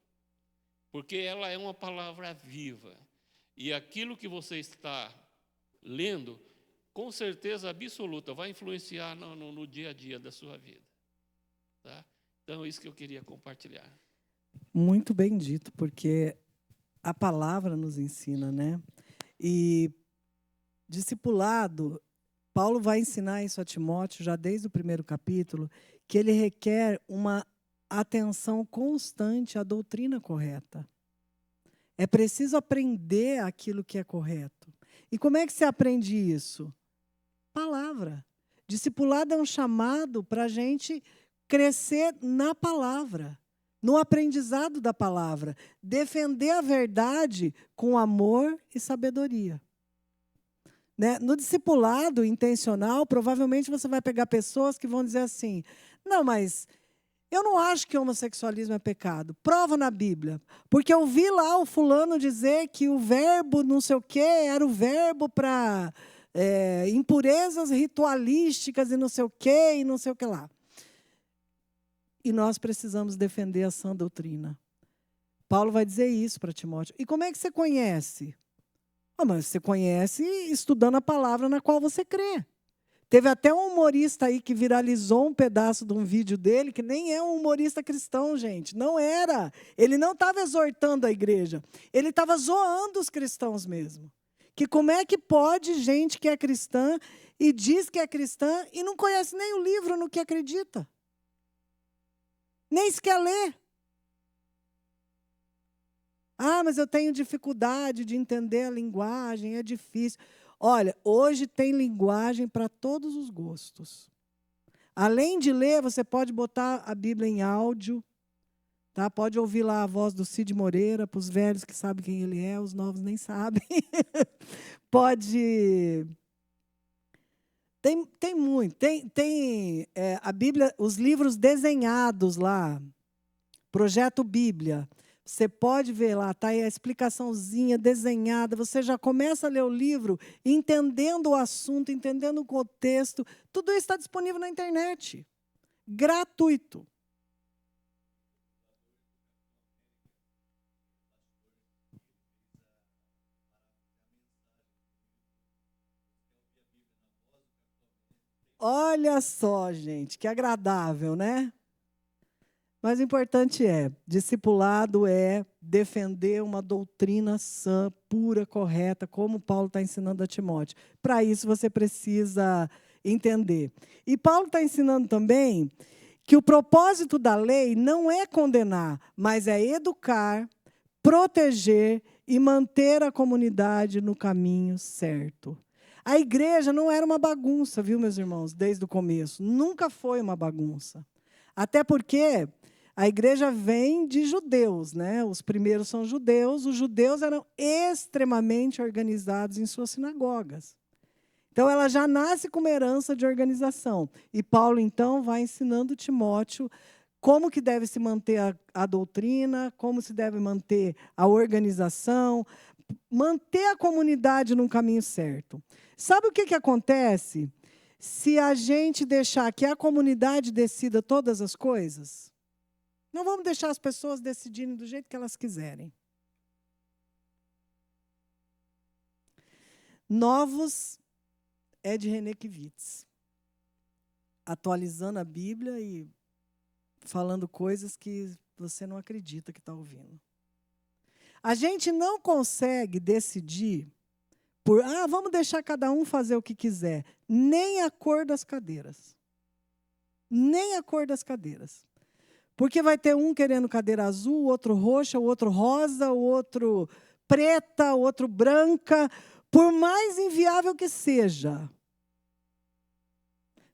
Porque ela é uma palavra viva. E aquilo que você está lendo, com certeza absoluta, vai influenciar no dia a dia da sua vida. Tá? Então, é isso que eu queria compartilhar. Muito bem dito, porque a palavra nos ensina, né? E discipulado, Paulo vai ensinar isso a Timóteo, já desde o primeiro capítulo, que ele requer uma atenção constante à doutrina correta. É preciso aprender aquilo que é correto. E como é que se aprende isso? Palavra. Discipulado é um chamado para a gente crescer na palavra, no aprendizado da palavra, defender a verdade com amor e sabedoria. Né? No discipulado intencional, provavelmente você vai pegar pessoas que vão dizer assim, não, mas eu não acho que homossexualismo é pecado. Prova na Bíblia. Porque eu vi lá o fulano dizer que o verbo não sei o quê era o verbo para impurezas ritualísticas e não sei o quê e não sei o que lá. E nós precisamos defender a sã doutrina. Paulo vai dizer isso para Timóteo. E como é que você conhece? Mas você conhece estudando a palavra na qual você crê. Teve até um humorista aí que viralizou um pedaço de um vídeo dele, que nem é um humorista cristão, gente. Não era. Ele não estava exortando a igreja. Ele estava zoando os cristãos mesmo. Que como é que pode gente que é cristã e diz que é cristã e não conhece nem o livro no que acredita? Nem sequer lê. Ah, mas eu tenho dificuldade de entender a linguagem, é difícil. Olha, hoje tem linguagem para todos os gostos. Além de ler, você pode botar a Bíblia em áudio, tá? Pode ouvir lá a voz do Cid Moreira, para os velhos que sabem quem ele é, os novos nem sabem. Pode... Tem muito. Tem a Bíblia, os livros desenhados lá, Projeto Bíblia. Você pode ver lá, está aí a explicaçãozinha desenhada. Você já começa a ler o livro entendendo o assunto, entendendo o contexto. Tudo isso está disponível na internet. Gratuito. Olha só, gente, que agradável, né? Mas o importante discipulado é defender uma doutrina sã, pura, correta, como Paulo está ensinando a Timóteo. Para isso, você precisa entender. E Paulo está ensinando também que o propósito da lei não é condenar, mas é educar, proteger e manter a comunidade no caminho certo. A igreja não era uma bagunça, viu, meus irmãos, desde o começo. Nunca foi uma bagunça. Até porque a igreja vem de judeus, né? Os primeiros são judeus. Os judeus eram extremamente organizados em suas sinagogas. Então, ela já nasce com uma herança de organização. E Paulo, então, vai ensinando Timóteo como que deve se manter a doutrina, como se deve manter a organização, manter a comunidade num caminho certo. Sabe o que acontece se a gente deixar que a comunidade decida todas as coisas? Não vamos deixar as pessoas decidirem do jeito que elas quiserem. Novos é de René Kivitz, atualizando a Bíblia e falando coisas que você não acredita que está ouvindo. A gente não consegue decidir vamos deixar cada um fazer o que quiser. Nem a cor das cadeiras. Nem a cor das cadeiras. Porque vai ter um querendo cadeira azul, o outro roxa, o outro rosa, o outro preta, o outro branca. Por mais inviável que seja.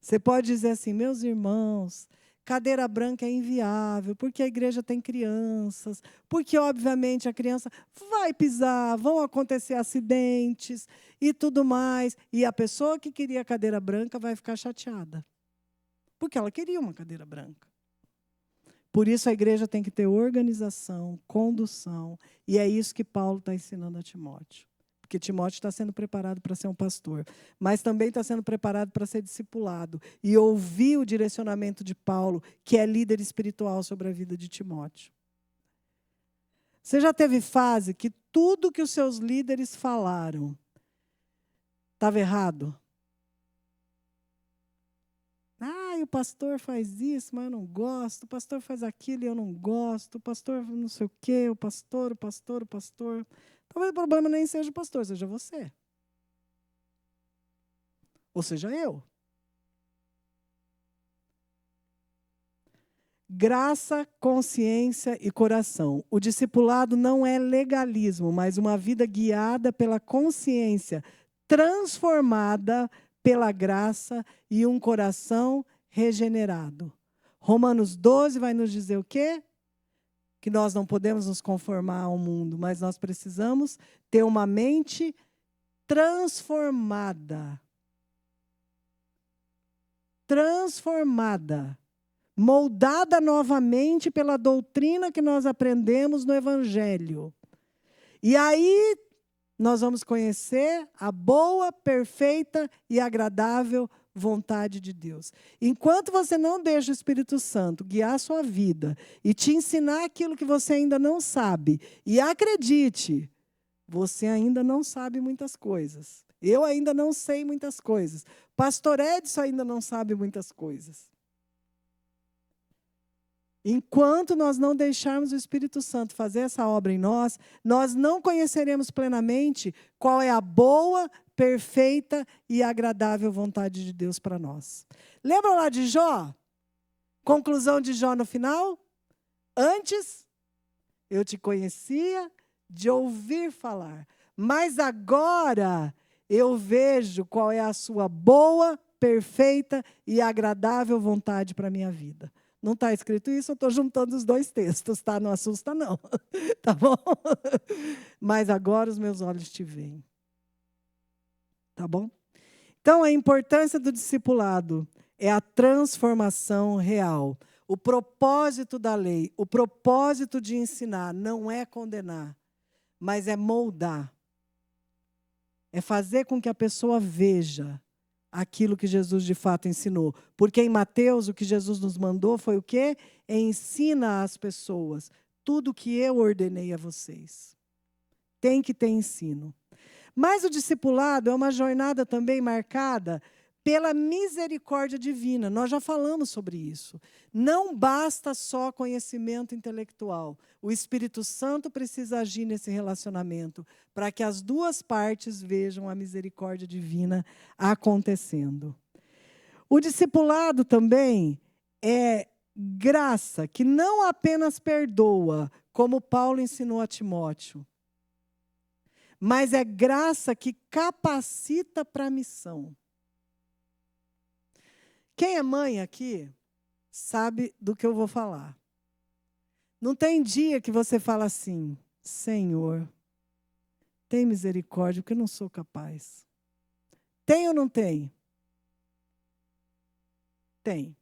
Você pode dizer assim, meus irmãos, cadeira branca é inviável, porque a igreja tem crianças, porque, obviamente, a criança vai pisar, vão acontecer acidentes e tudo mais. E a pessoa que queria cadeira branca vai ficar chateada, porque ela queria uma cadeira branca. Por isso, a igreja tem que ter organização, condução, e é isso que Paulo está ensinando a Timóteo. porque Timóteo está sendo preparado para ser um pastor, mas também está sendo preparado para ser discipulado e ouvir o direcionamento de Paulo, que é líder espiritual sobre a vida de Timóteo. Você já teve fase que tudo que os seus líderes falaram estava errado? O pastor faz isso, mas eu não gosto. O pastor faz aquilo e eu não gosto. O pastor não sei o quê. O pastor. Talvez o problema nem seja o pastor, seja você. Ou seja, eu. Graça, consciência e coração. O discipulado não é legalismo, mas uma vida guiada pela consciência, transformada pela graça e um coração regenerado. Romanos 12 vai nos dizer o quê? Que nós não podemos nos conformar ao mundo, mas nós precisamos ter uma mente transformada. Transformada. Moldada novamente pela doutrina que nós aprendemos no Evangelho. E aí nós vamos conhecer a boa, perfeita e agradável vontade de Deus. Enquanto você não deixa o Espírito Santo guiar a sua vida e te ensinar aquilo que você ainda não sabe, e acredite, você ainda não sabe muitas coisas. Eu ainda não sei muitas coisas. Pastor Edson ainda não sabe muitas coisas. Enquanto nós não deixarmos o Espírito Santo fazer essa obra em nós, nós não conheceremos plenamente qual é a boa, perfeita e agradável vontade de Deus para nós. Lembra lá de Jó? Conclusão de Jó no final? Antes, eu te conhecia de ouvir falar, mas agora eu vejo qual é a sua boa, perfeita e agradável vontade para a minha vida. Não está escrito isso, eu estou juntando os dois textos, tá? Não assusta, não. Tá bom? Mas agora os meus olhos te veem. Tá bom? Então, a importância do discipulado é a transformação real. O propósito da lei, o propósito de ensinar não é condenar, mas é moldar. É fazer com que a pessoa veja aquilo que Jesus de fato ensinou. Porque em Mateus o que Jesus nos mandou foi o quê? Ensina às pessoas tudo o que eu ordenei a vocês. Tem que ter ensino. Mas o discipulado é uma jornada também marcada pela misericórdia divina. Nós já falamos sobre isso. Não basta só conhecimento intelectual. O Espírito Santo precisa agir nesse relacionamento para que as duas partes vejam a misericórdia divina acontecendo. O discipulado também é graça que não apenas perdoa, como Paulo ensinou a Timóteo, mas é graça que capacita para a missão. Quem é mãe aqui sabe do que eu vou falar. Não tem dia que você fala assim, Senhor, tem misericórdia, porque eu não sou capaz. Tem ou não tem? Tem.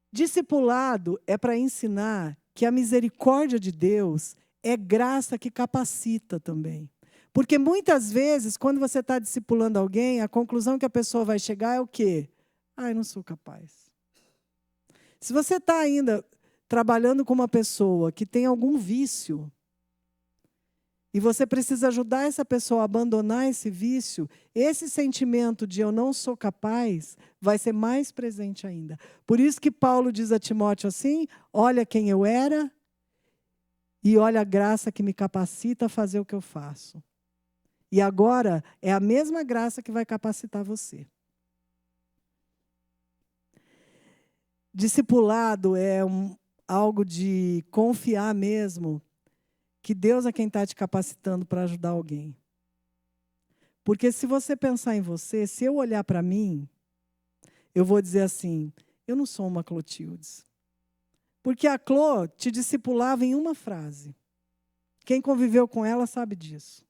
Discipulado é para ensinar que a misericórdia de Deus é graça que capacita também. Porque muitas vezes, quando você está discipulando alguém, a conclusão que a pessoa vai chegar é o quê? Eu não sou capaz. Se você está ainda trabalhando com uma pessoa que tem algum vício, e você precisa ajudar essa pessoa a abandonar esse vício, esse sentimento de eu não sou capaz vai ser mais presente ainda. Por isso que Paulo diz a Timóteo assim, olha quem eu era e olha a graça que me capacita a fazer o que eu faço. E agora é a mesma graça que vai capacitar você. Discipulado é algo de confiar mesmo que Deus é quem está te capacitando para ajudar alguém. Porque se você pensar em você, se eu olhar para mim, eu vou dizer assim, eu não sou uma Clotildes. Porque a Clô te discipulava em uma frase. Quem conviveu com ela sabe disso.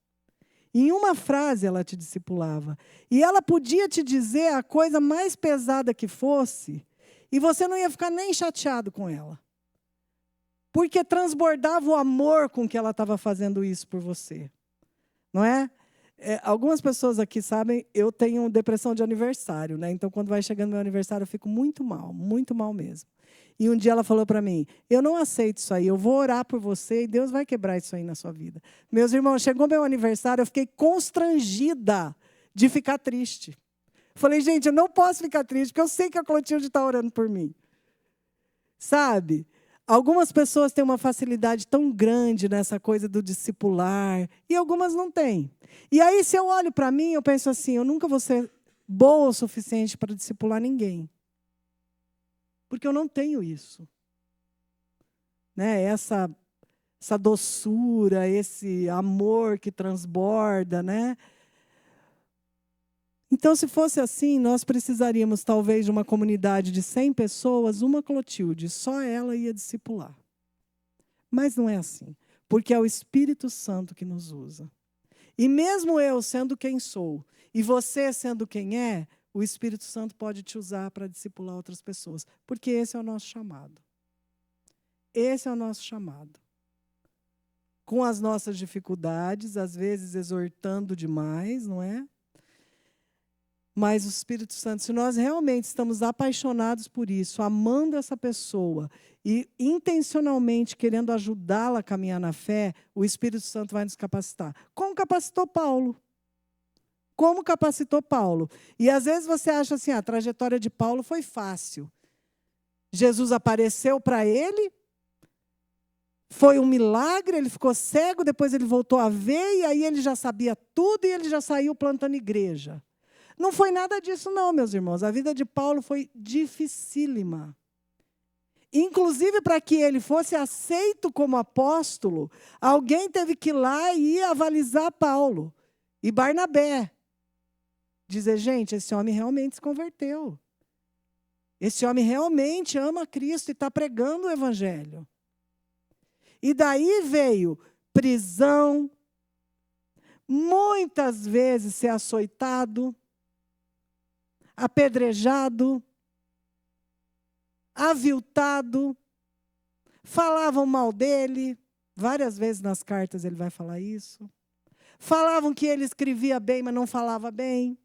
Em uma frase ela te discipulava. E ela podia te dizer a coisa mais pesada que fosse, e você não ia ficar nem chateado com ela. Porque transbordava o amor com que ela estava fazendo isso por você. não é? Algumas pessoas aqui sabem, eu tenho depressão de aniversário, né? Então, quando vai chegando meu aniversário, eu fico muito mal mesmo. E um dia ela falou para mim, eu não aceito isso aí, eu vou orar por você e Deus vai quebrar isso aí na sua vida. Meus irmãos, chegou meu aniversário, eu fiquei constrangida de ficar triste. Falei, gente, eu não posso ficar triste, porque eu sei que a Clotilde está orando por mim. Sabe? Algumas pessoas têm uma facilidade tão grande nessa coisa do discipular, e algumas não têm. E aí, se eu olho para mim, eu penso assim, eu nunca vou ser boa o suficiente para discipular ninguém. Porque eu não tenho isso. Né? Essa doçura, esse amor que transborda, né? Então, se fosse assim, nós precisaríamos, talvez, de uma comunidade de 100 pessoas, uma Clotilde, só ela ia discipular. Mas não é assim, porque é o Espírito Santo que nos usa. E mesmo eu sendo quem sou, e você sendo quem é, o Espírito Santo pode te usar para discipular outras pessoas, porque esse é o nosso chamado. Esse é o nosso chamado. Com as nossas dificuldades, às vezes exortando demais, não é? Mas o Espírito Santo, se nós realmente estamos apaixonados por isso, amando essa pessoa e intencionalmente querendo ajudá-la a caminhar na fé, o Espírito Santo vai nos capacitar. Como capacitou Paulo? Como capacitou Paulo? E às vezes você acha assim, a trajetória de Paulo foi fácil. Jesus apareceu para ele, foi um milagre, ele ficou cego, depois ele voltou a ver, e aí ele já sabia tudo e ele já saiu plantando igreja. Não foi nada disso não, meus irmãos. A vida de Paulo foi dificílima. Inclusive, para que ele fosse aceito como apóstolo, alguém teve que ir lá e avalizar Paulo e Barnabé. Dizer, gente, esse homem realmente se converteu. Esse homem realmente ama Cristo e está pregando o Evangelho. E daí veio prisão, muitas vezes ser açoitado, apedrejado, aviltado, falavam mal dele, várias vezes nas cartas ele vai falar isso. Falavam que ele escrevia bem, mas não falava bem.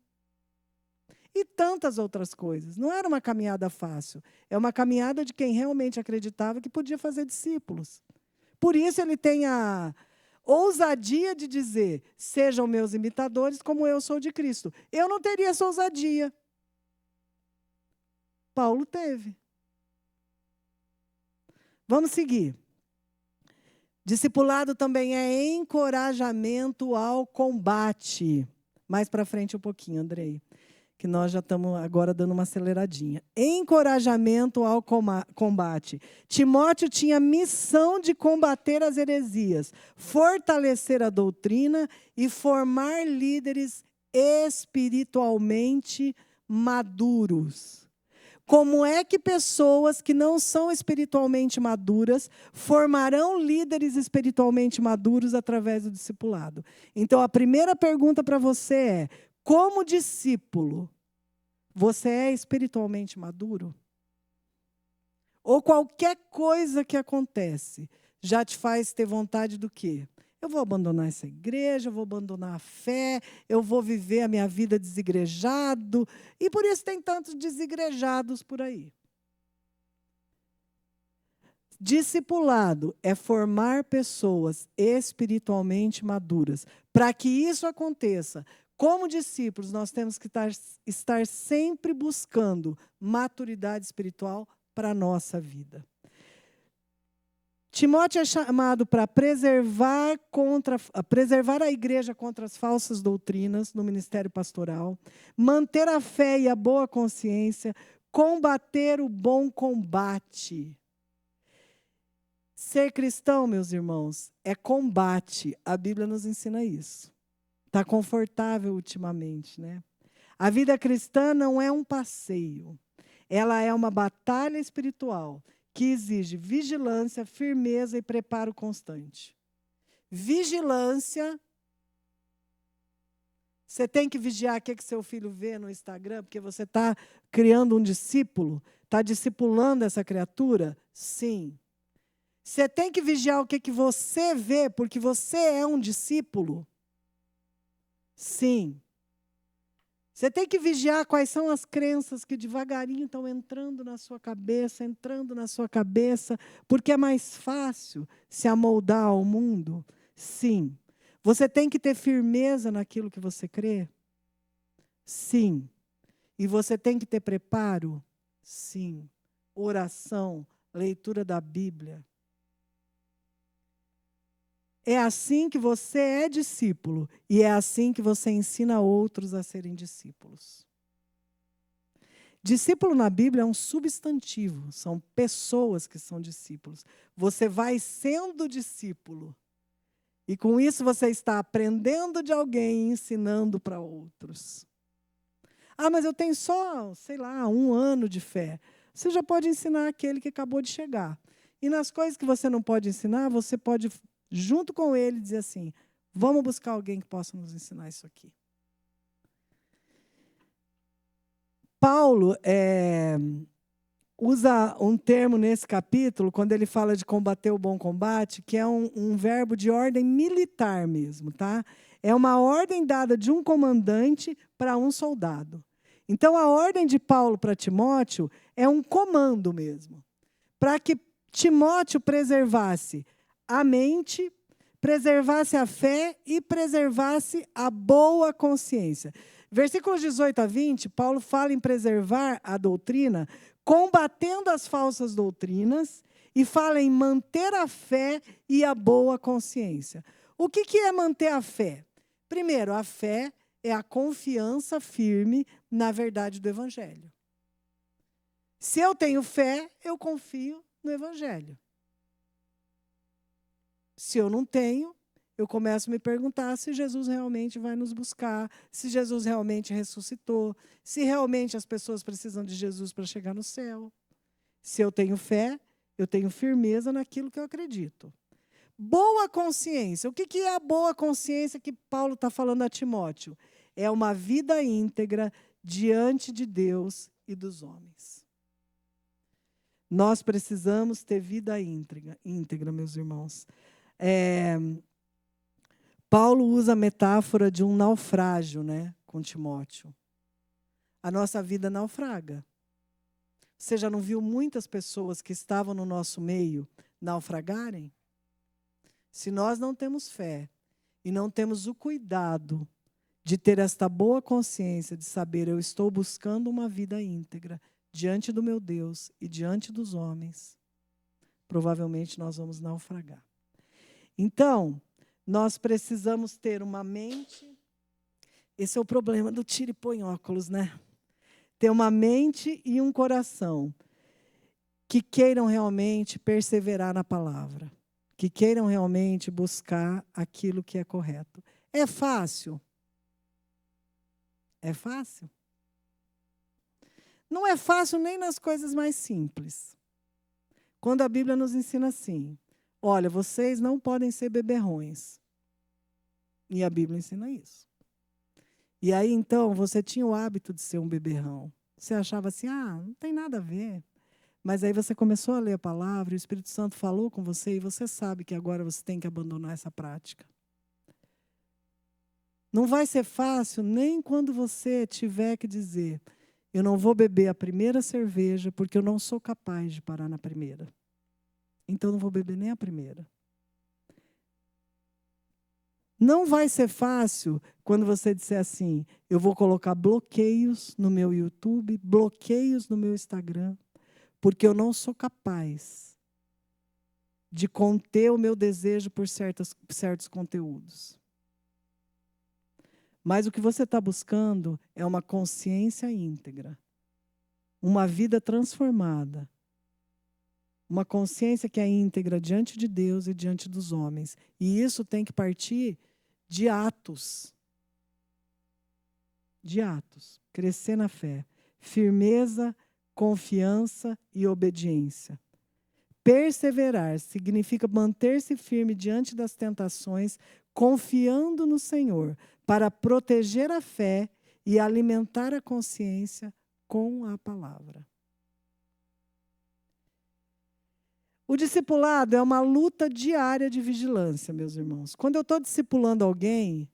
E tantas outras coisas. Não era uma caminhada fácil. É uma caminhada de quem realmente acreditava que podia fazer discípulos. Por isso ele tem a ousadia de dizer, sejam meus imitadores como eu sou de Cristo. Eu não teria essa ousadia. Paulo teve. Vamos seguir. Discipulado também é encorajamento ao combate. Mais para frente um pouquinho, Andrei, que nós já estamos agora dando uma aceleradinha. Encorajamento ao combate. Timóteo tinha missão de combater as heresias, fortalecer a doutrina e formar líderes espiritualmente maduros. Como é que pessoas que não são espiritualmente maduras formarão líderes espiritualmente maduros através do discipulado? Então, a primeira pergunta para você é, como discípulo, você é espiritualmente maduro? Ou qualquer coisa que acontece já te faz ter vontade do quê? Eu vou abandonar essa igreja, eu vou abandonar a fé, eu vou viver a minha vida desigrejado. E por isso tem tantos desigrejados por aí. Discipulado é formar pessoas espiritualmente maduras. Para que isso aconteça, como discípulos, nós temos que estar sempre buscando maturidade espiritual para a nossa vida. Timóteo é chamado para preservar a igreja contra as falsas doutrinas no ministério pastoral, manter a fé e a boa consciência, combater o bom combate. Ser cristão, meus irmãos, é combate. A Bíblia nos ensina isso. Está confortável ultimamente, né? A vida cristã não é um passeio. Ela é uma batalha espiritual que exige vigilância, firmeza e preparo constante. Vigilância. Você tem que vigiar o que seu filho vê no Instagram, porque você está criando um discípulo, está discipulando essa criatura? Sim. Você tem que vigiar o que você vê, porque você é um discípulo. Sim. Você tem que vigiar quais são as crenças que devagarinho estão entrando na sua cabeça, porque é mais fácil se amoldar ao mundo. Sim. Você tem que ter firmeza naquilo que você crê? Sim. E você tem que ter preparo? Sim. Oração, leitura da Bíblia. É assim que você é discípulo e é assim que você ensina outros a serem discípulos. Discípulo na Bíblia é um substantivo, são pessoas que são discípulos. Você vai sendo discípulo. E com isso você está aprendendo de alguém e ensinando para outros. Ah, mas eu tenho só, 1 ano de fé. Você já pode ensinar aquele que acabou de chegar. E nas coisas que você não pode ensinar, você pode, junto com ele, dizer assim, vamos buscar alguém que possa nos ensinar isso aqui. Paulo usa um termo nesse capítulo, quando ele fala de combater o bom combate, que é um verbo de ordem militar mesmo, tá? É uma ordem dada de um comandante para um soldado. Então, a ordem de Paulo para Timóteo é um comando mesmo, para que Timóteo preservasse a mente, preservasse a fé e preservasse a boa consciência. Versículos 18 a 20, Paulo fala em preservar a doutrina, combatendo as falsas doutrinas, e fala em manter a fé e a boa consciência. O que é manter a fé? Primeiro, a fé é a confiança firme na verdade do Evangelho. Se eu tenho fé, eu confio no Evangelho. Se eu não tenho, eu começo a me perguntar se Jesus realmente vai nos buscar, se Jesus realmente ressuscitou, se realmente as pessoas precisam de Jesus para chegar no céu. Se eu tenho fé, eu tenho firmeza naquilo que eu acredito. Boa consciência. O que é a boa consciência que Paulo está falando a Timóteo? É uma vida íntegra diante de Deus e dos homens. Nós precisamos ter vida íntegra, meus irmãos. Paulo usa a metáfora de um naufrágio, né, com Timóteo. A nossa vida naufraga. Você já não viu muitas pessoas que estavam no nosso meio naufragarem? Se nós não temos fé e não temos o cuidado de ter esta boa consciência de saber eu estou buscando uma vida íntegra diante do meu Deus e diante dos homens, provavelmente nós vamos naufragar. Então, nós precisamos ter uma mente. Esse é o problema do tira e põe óculos, né? Ter uma mente e um coração que queiram realmente perseverar na palavra, que queiram realmente buscar aquilo que é correto. É fácil? É fácil? Não é fácil nem nas coisas mais simples. Quando a Bíblia nos ensina assim, olha, vocês não podem ser beberrões. E a Bíblia ensina isso. E aí, então, você tinha o hábito de ser um beberrão. Você achava assim, não tem nada a ver. Mas aí você começou a ler a palavra, e o Espírito Santo falou com você, e você sabe que agora você tem que abandonar essa prática. Não vai ser fácil nem quando você tiver que dizer, eu não vou beber a primeira cerveja, porque eu não sou capaz de parar na primeira. Então, não vou beber nem a primeira. Não vai ser fácil quando você disser assim, eu vou colocar bloqueios no meu YouTube, bloqueios no meu Instagram, porque eu não sou capaz de conter o meu desejo por certos conteúdos. Mas o que você está buscando é uma consciência íntegra, uma vida transformada, uma consciência que é íntegra diante de Deus e diante dos homens. E isso tem que partir de atos. De atos. Crescer na fé. Firmeza, confiança e obediência. Perseverar significa manter-se firme diante das tentações, confiando no Senhor, para proteger a fé e alimentar a consciência com a palavra. O discipulado é uma luta diária de vigilância, meus irmãos. Quando eu estou discipulando alguém,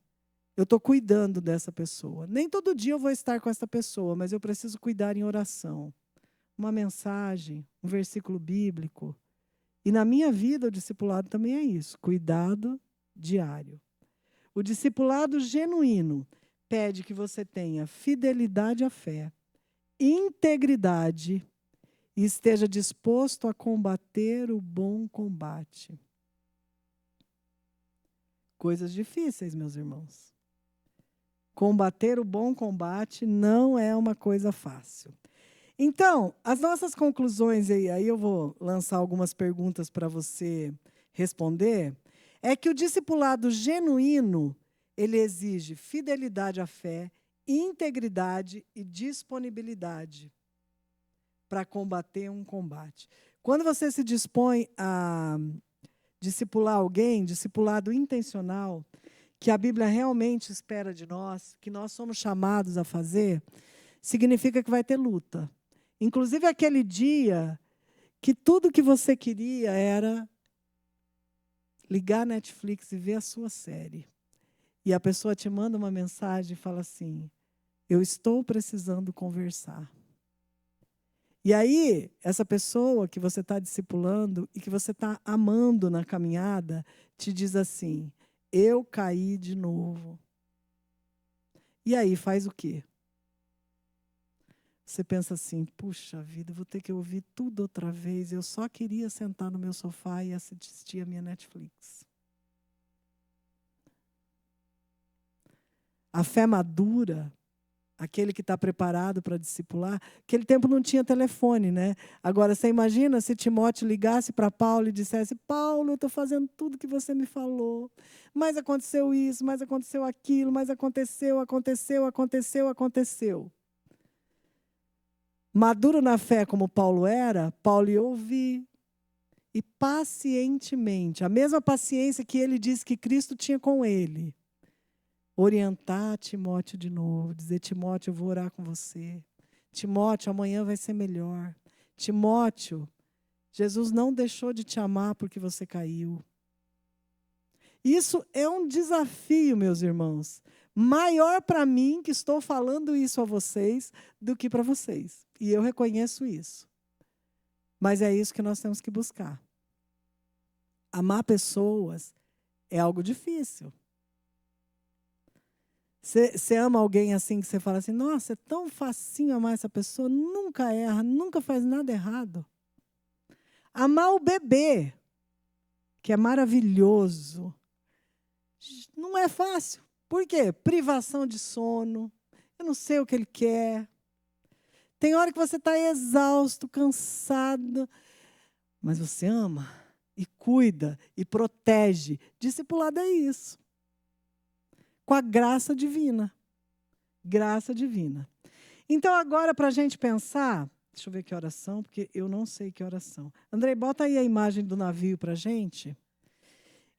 eu estou cuidando dessa pessoa. Nem todo dia eu vou estar com essa pessoa, mas eu preciso cuidar em oração. Uma mensagem, um versículo bíblico. E na minha vida, o discipulado também é isso, cuidado diário. O discipulado genuíno pede que você tenha fidelidade à fé, integridade e esteja disposto a combater o bom combate. Coisas difíceis, meus irmãos. Combater o bom combate não é uma coisa fácil. Então, as nossas conclusões, e aí eu vou lançar algumas perguntas para você responder, é que o discipulado genuíno, ele exige fidelidade à fé, integridade e disponibilidade para combater um combate. Quando você se dispõe a discipular alguém, discipulado intencional, que a Bíblia realmente espera de nós, que nós somos chamados a fazer, significa que vai ter luta. Inclusive aquele dia que tudo que você queria era ligar a Netflix e ver a sua série. E a pessoa te manda uma mensagem e fala assim, eu estou precisando conversar. E aí, essa pessoa que você está discipulando e que você está amando na caminhada, te diz assim, eu caí de novo. E aí, faz o quê? Você pensa assim, puxa vida, vou ter que ouvir tudo outra vez. Eu só queria sentar no meu sofá e assistir a minha Netflix. A fé madura, aquele que está preparado para discipular, aquele tempo não tinha telefone, né? Agora, você imagina se Timóteo ligasse para Paulo e dissesse, Paulo, eu estou fazendo tudo que você me falou, mas aconteceu isso, mas aconteceu aquilo, mas aconteceu. Maduro na fé como Paulo era, Paulo ia ouvir e pacientemente, a mesma paciência que ele disse que Cristo tinha com ele, orientar Timóteo de novo, dizer, Timóteo, eu vou orar com você. Timóteo, amanhã vai ser melhor. Timóteo, Jesus não deixou de te amar porque você caiu. Isso é um desafio, meus irmãos, maior para mim, que estou falando isso a vocês, do que para vocês. E eu reconheço isso. Mas é isso que nós temos que buscar. Amar pessoas é algo difícil. Você ama alguém assim, que você fala assim, nossa, é tão facinho amar essa pessoa, nunca erra, nunca faz nada errado. Amar o bebê, que é maravilhoso, não é fácil. Por quê? Privação de sono, eu não sei o que ele quer. Tem hora que você está exausto, cansado, mas você ama e cuida e protege. Discipulado é isso. Com a graça divina. Graça divina. Então, agora, para a gente pensar, deixa eu ver que horas são, porque eu não sei que horas são. Andrei, bota aí a imagem do navio para a gente,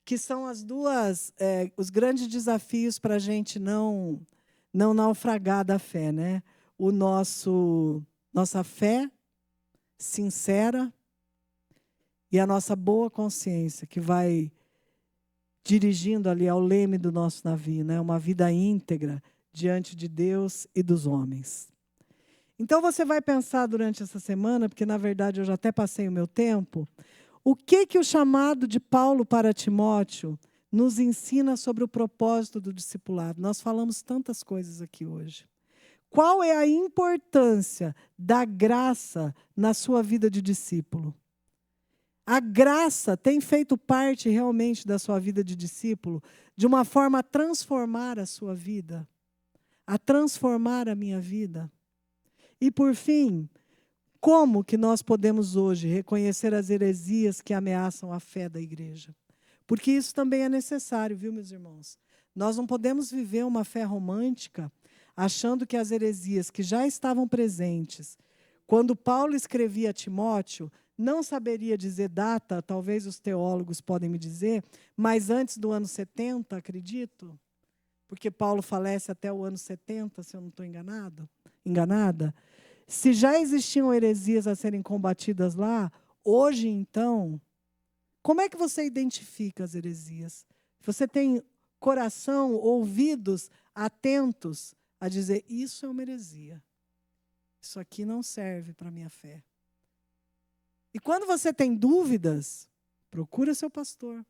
que são as duas, os grandes desafios para a gente não naufragar da fé, né? Nossa fé sincera e a nossa boa consciência, que vai dirigindo ali ao leme do nosso navio, né? Uma vida íntegra diante de Deus e dos homens. Então você vai pensar durante essa semana, porque na verdade eu já até passei o meu tempo, o que o chamado de Paulo para Timóteo nos ensina sobre o propósito do discipulado. Nós falamos tantas coisas aqui hoje. Qual é a importância da graça na sua vida de discípulo? A graça tem feito parte realmente da sua vida de discípulo, de uma forma a transformar a sua vida, a transformar a minha vida. E, por fim, como que nós podemos hoje reconhecer as heresias que ameaçam a fé da igreja? Porque isso também é necessário, viu, meus irmãos? Nós não podemos viver uma fé romântica achando que as heresias que já estavam presentes, quando Paulo escrevia a Timóteo, não saberia dizer data, talvez os teólogos podem me dizer, mas antes do ano 70, acredito, porque Paulo falece até o ano 70, se eu não estou enganada. Se já existiam heresias a serem combatidas lá, hoje então, como é que você identifica as heresias? Você tem coração, ouvidos atentos a dizer, isso é uma heresia. Isso aqui não serve para a minha fé. E quando você tem dúvidas, procura seu pastor.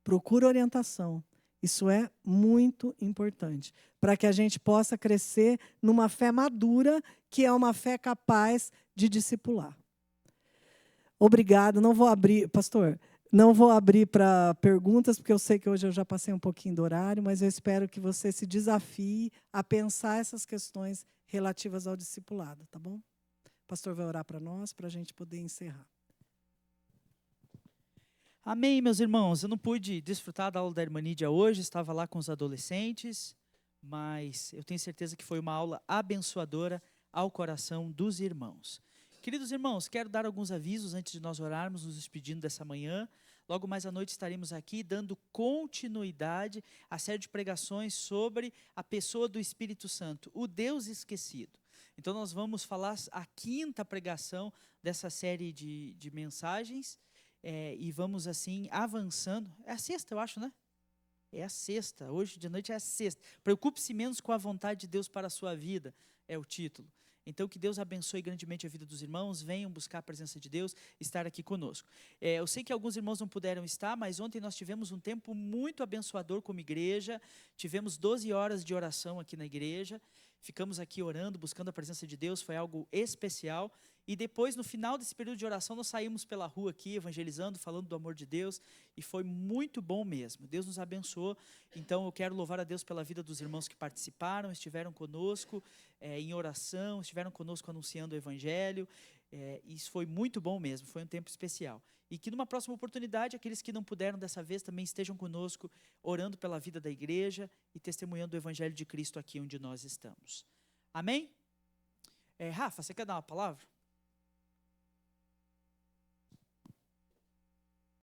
Procura orientação. Isso é muito importante, para que a gente possa crescer numa fé madura, que é uma fé capaz de discipular. Obrigado, não vou abrir, pastor, não vou abrir para perguntas, porque eu sei que hoje eu já passei um pouquinho do horário, mas eu espero que você se desafie a pensar essas questões relativas ao discipulado, tá bom? O pastor vai orar para nós, para a gente poder encerrar. Amém, meus irmãos. Eu não pude desfrutar da aula da irmã Nídia hoje, estava lá com os adolescentes, mas eu tenho certeza que foi uma aula abençoadora ao coração dos irmãos. Queridos irmãos, quero dar alguns avisos antes de nós orarmos, nos despedindo dessa manhã. Logo mais à noite estaremos aqui dando continuidade à série de pregações sobre a pessoa do Espírito Santo, o Deus esquecido. Então nós vamos falar a 5ª pregação dessa série de mensagens, e vamos assim avançando. É a 6ª, eu acho, né? É a 6ª, hoje de noite é a 6ª. Preocupe-se menos com a vontade de Deus para a sua vida, é o título. Então, que Deus abençoe grandemente a vida dos irmãos, venham buscar a presença de Deus, estar aqui conosco. Eu sei que alguns irmãos não puderam estar, mas ontem nós tivemos um tempo muito abençoador como igreja, tivemos 12 horas de oração aqui na igreja, ficamos aqui orando, buscando a presença de Deus, foi algo especial. E depois, no final desse período de oração, nós saímos pela rua aqui, evangelizando, falando do amor de Deus, e foi muito bom mesmo. Deus nos abençoou. Então, eu quero louvar a Deus pela vida dos irmãos que participaram, estiveram conosco em oração, estiveram conosco anunciando o evangelho. Isso foi muito bom mesmo, foi um tempo especial. E que numa próxima oportunidade, aqueles que não puderam dessa vez também estejam conosco, orando pela vida da igreja e testemunhando o evangelho de Cristo aqui onde nós estamos. Amém? Rafa, você quer dar uma palavra?